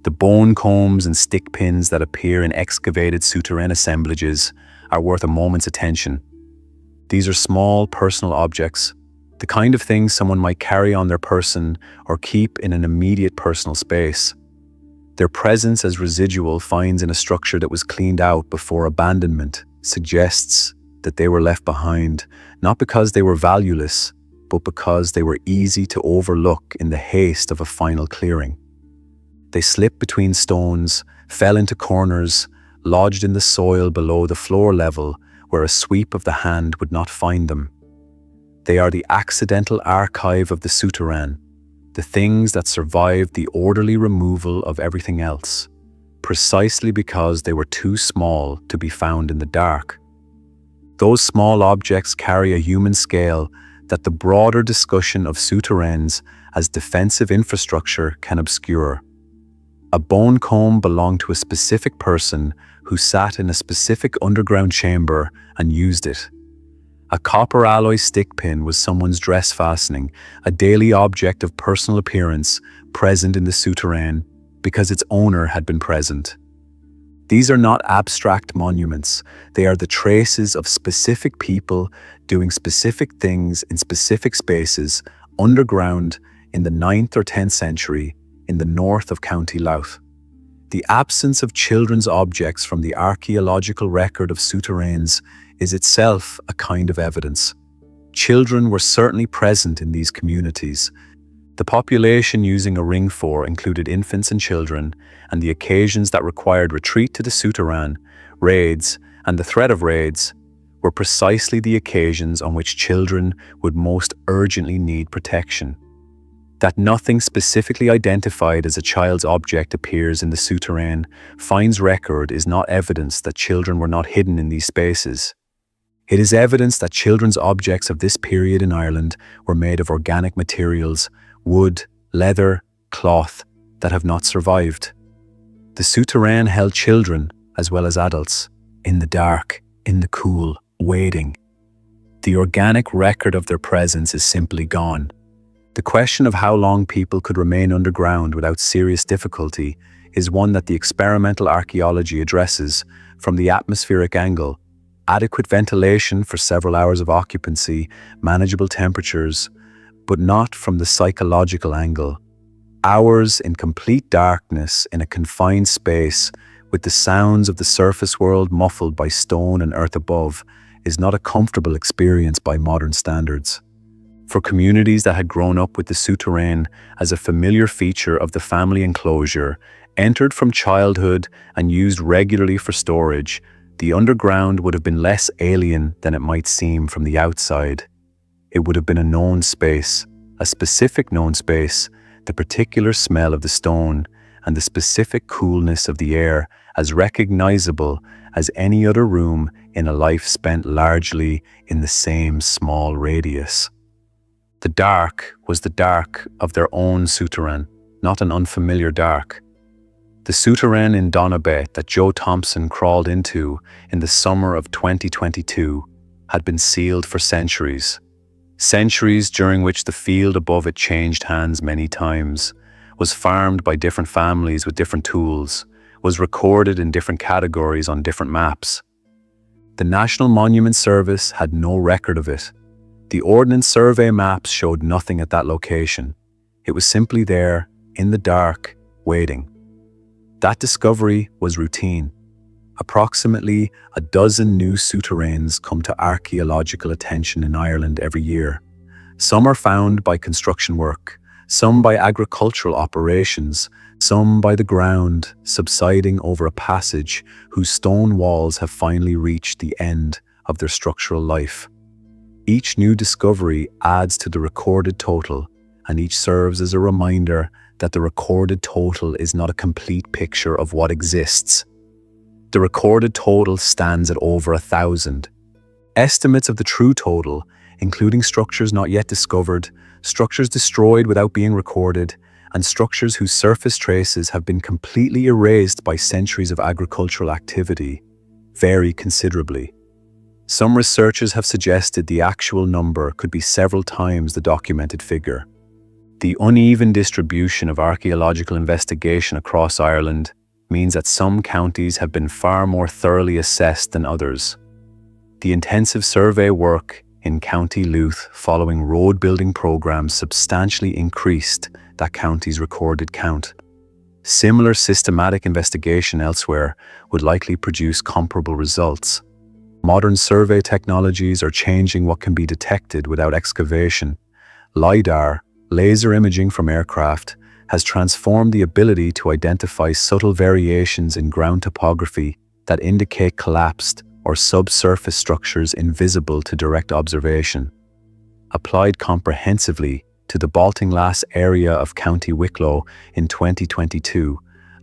The bone combs and stick pins that appear in excavated souterrain assemblages are worth a moment's attention. These are small personal objects, the kind of things someone might carry on their person or keep in an immediate personal space. Their presence as residual finds in a structure that was cleaned out before abandonment suggests that they were left behind, not because they were valueless, but because they were easy to overlook in the haste of a final clearing. They slipped between stones, fell into corners, lodged in the soil below the floor level where a sweep of the hand would not find them. They are the accidental archive of the souterrain, the things that survived the orderly removal of everything else, precisely because they were too small to be found in the dark. Those small objects carry a human scale that the broader discussion of souterrains as defensive infrastructure can obscure. A bone comb belonged to a specific person who sat in a specific underground chamber and used it. A copper alloy stick pin was someone's dress fastening, a daily object of personal appearance present in the souterrain because its owner had been present. These are not abstract monuments. They are the traces of specific people doing specific things in specific spaces underground in the 9th or 10th century in the north of County Louth. The absence of children's objects from the archaeological record of souterrains is itself a kind of evidence. Children were certainly present in these communities. The population using a ring for included infants and children, and the occasions that required retreat to the souterrain, raids, and the threat of raids were precisely the occasions on which children would most urgently need protection. That nothing specifically identified as a child's object appears in the souterrain finds record is not evidence that children were not hidden in these spaces. It is evidence that children's objects of this period in Ireland were made of organic materials, wood, leather, cloth, that have not survived. The souterrain held children as well as adults, in the dark, in the cool, waiting. The organic record of their presence is simply gone. The question of how long people could remain underground without serious difficulty is one that the experimental archaeology addresses from the atmospheric angle: adequate ventilation for several hours of occupancy, manageable temperatures, but not from the psychological angle. Hours in complete darkness in a confined space with the sounds of the surface world muffled by stone and earth above is not a comfortable experience by modern standards. For communities that had grown up with the souterrain as a familiar feature of the family enclosure, entered from childhood and used regularly for storage, the underground would have been less alien than it might seem from the outside. It would have been a known space, a specific known space, the particular smell of the stone and the specific coolness of the air as recognizable as any other room in a life spent largely in the same small radius. The dark was the dark of their own souterrain, not an unfamiliar dark. The souterrain in Donabet that Joe Thompson crawled into in the summer of 2022 had been sealed for centuries. Centuries during which the field above it changed hands many times, was farmed by different families with different tools, was recorded in different categories on different maps. The National Monument Service had no record of it. The Ordnance Survey maps showed nothing at that location. It was simply there, in the dark, waiting. That discovery was routine. Approximately a dozen new souterrains come to archaeological attention in Ireland every year. Some are found by construction work, some by agricultural operations, some by the ground subsiding over a passage whose stone walls have finally reached the end of their structural life. Each new discovery adds to the recorded total, and each serves as a reminder that the recorded total is not a complete picture of what exists. The recorded total stands at over 1,000. Estimates of the true total, including structures not yet discovered, structures destroyed without being recorded, and structures whose surface traces have been completely erased by centuries of agricultural activity, vary considerably. Some researchers have suggested the actual number could be several times the documented figure. The uneven distribution of archaeological investigation across Ireland means that some counties have been far more thoroughly assessed than others. The intensive survey work in County Louth following road building programs substantially increased that county's recorded count. Similar systematic investigation elsewhere would likely produce comparable results. Modern survey technologies are changing what can be detected without excavation. LiDAR, laser imaging from aircraft, has transformed the ability to identify subtle variations in ground topography that indicate collapsed or subsurface structures invisible to direct observation. Applied comprehensively to the Ballyknock area of County Wicklow in 2022,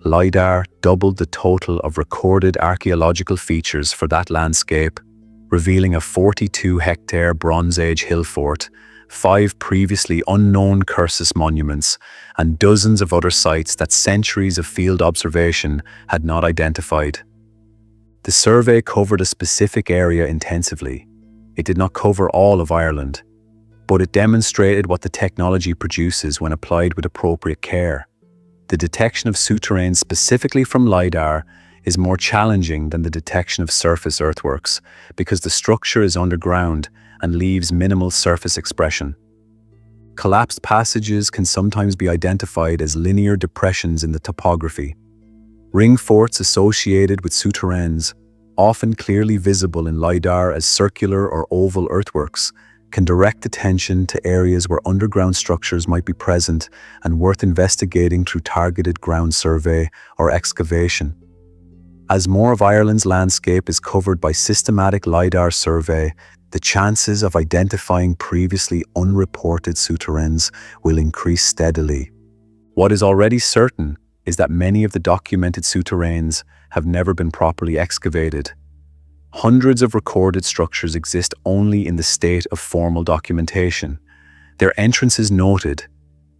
LiDAR doubled the total of recorded archaeological features for that landscape, revealing a 42-hectare Bronze Age hill fort, 5 previously unknown Cursus monuments, and dozens of other sites that centuries of field observation had not identified. The survey covered a specific area intensively. It did not cover all of Ireland, but it demonstrated what the technology produces when applied with appropriate care. The detection of souterrains specifically from LiDAR is more challenging than the detection of surface earthworks because the structure is underground and leaves minimal surface expression. Collapsed passages can sometimes be identified as linear depressions in the topography. Ring forts associated with souterrains, often clearly visible in LiDAR as circular or oval earthworks, can direct attention to areas where underground structures might be present and worth investigating through targeted ground survey or excavation. As more of Ireland's landscape is covered by systematic LiDAR survey, the chances of identifying previously unreported souterrains will increase steadily. What is already certain is that many of the documented souterrains have never been properly excavated. Hundreds of recorded structures exist only in the state of formal documentation. Their entrances noted,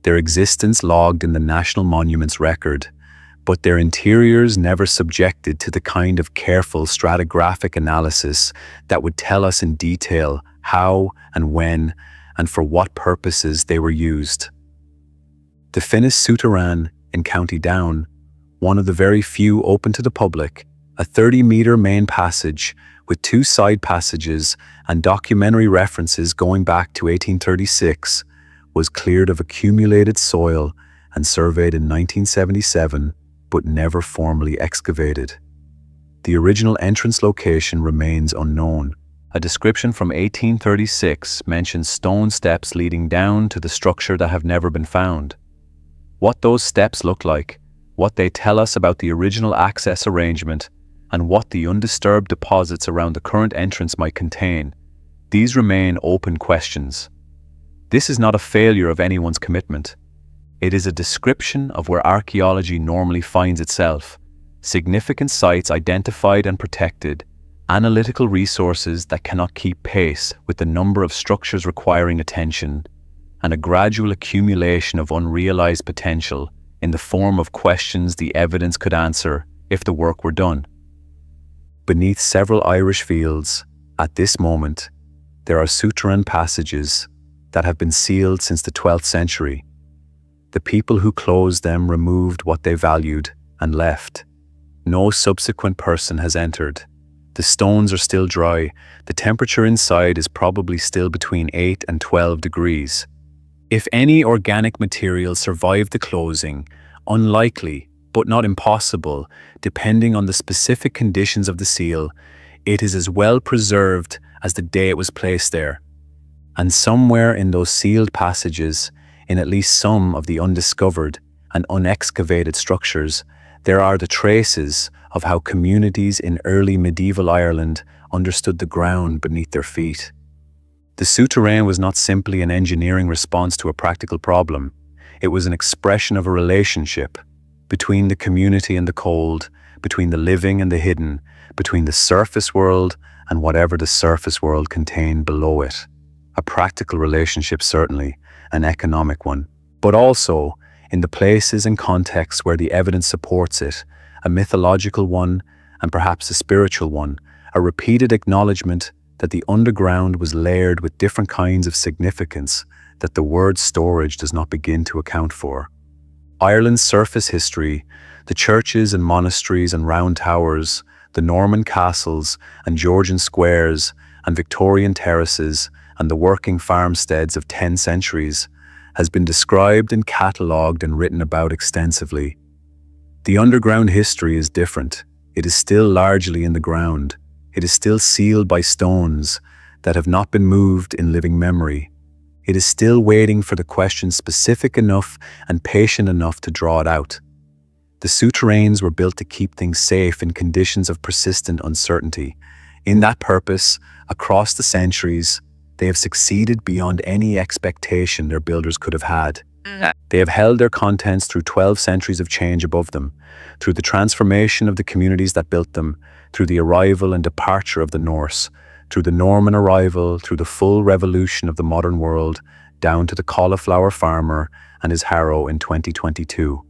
their existence logged in the National Monuments Record, but their interiors never subjected to the kind of careful stratigraphic analysis that would tell us in detail how and when and for what purposes they were used. The Finnis souterrain in County Down, one of the very few open to the public, a 30-meter main passage with 2 side passages and documentary references going back to 1836, was cleared of accumulated soil and surveyed in 1977, but never formally excavated. The original entrance location remains unknown. A description from 1836 mentions stone steps leading down to the structure that have never been found. What those steps look like, what they tell us about the original access arrangement, and what the undisturbed deposits around the current entrance might contain, these remain open questions. This is not a failure of anyone's commitment. It is a description of where archaeology normally finds itself: significant sites identified and protected, analytical resources that cannot keep pace with the number of structures requiring attention, and a gradual accumulation of unrealized potential in the form of questions the evidence could answer if the work were done. Beneath several Irish fields, at this moment, there are souterrain passages that have been sealed since the 12th century. The people who closed them removed what they valued and left. No subsequent person has entered. The stones are still dry. The temperature inside is probably still between 8 and 12 degrees. If any organic material survived the closing, unlikely, but not impossible, depending on the specific conditions of the seal, it is as well preserved as the day it was placed there. And somewhere in those sealed passages, in at least some of the undiscovered and unexcavated structures, there are the traces of how communities in early medieval Ireland understood the ground beneath their feet. The souterrain was not simply an engineering response to a practical problem. It was an expression of a relationship between the community and the cold, between the living and the hidden, between the surface world and whatever the surface world contained below it. A practical relationship, certainly, an economic one, but also, in the places and contexts where the evidence supports it, a mythological one and perhaps a spiritual one, a repeated acknowledgement that the underground was layered with different kinds of significance that the word storage does not begin to account for. Ireland's surface history, the churches and monasteries and round towers, the Norman castles and Georgian squares and Victorian terraces and the working farmsteads of 10 centuries, has been described and catalogued and written about extensively. The underground history is different. It is still largely in the ground. It is still sealed by stones that have not been moved in living memory. It is still waiting for the question specific enough and patient enough to draw it out. The souterrains were built to keep things safe in conditions of persistent uncertainty. In that purpose, across the centuries, they have succeeded beyond any expectation their builders could have had. They have held their contents through 12 centuries of change above them, through the transformation of the communities that built them, through the arrival and departure of the Norse, through the Norman arrival, through the full revolution of the modern world, down to the cauliflower farmer and his harrow in 2022.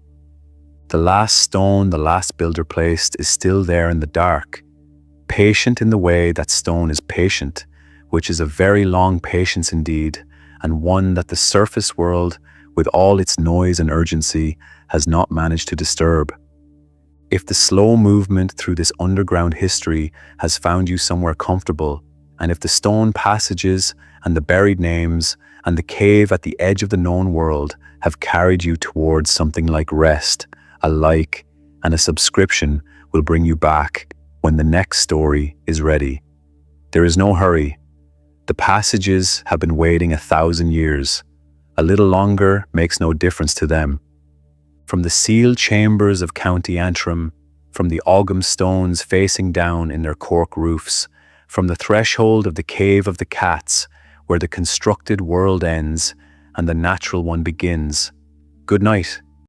The last stone the last builder placed is still there in the dark, patient in the way that stone is patient, which is a very long patience indeed, and one that the surface world, with all its noise and urgency, has not managed to disturb. If the slow movement through this underground history has found you somewhere comfortable, and if the stone passages and the buried names and the cave at the edge of the known world have carried you towards something like rest, a like, and a subscription will bring you back when the next story is ready. There is no hurry. The passages have been waiting 1,000 years. A little longer makes no difference to them. From the sealed chambers of County Antrim, from the ogham stones facing down in their cork roofs, from the threshold of the Cave of the Cats, where the constructed world ends and the natural one begins. Good night.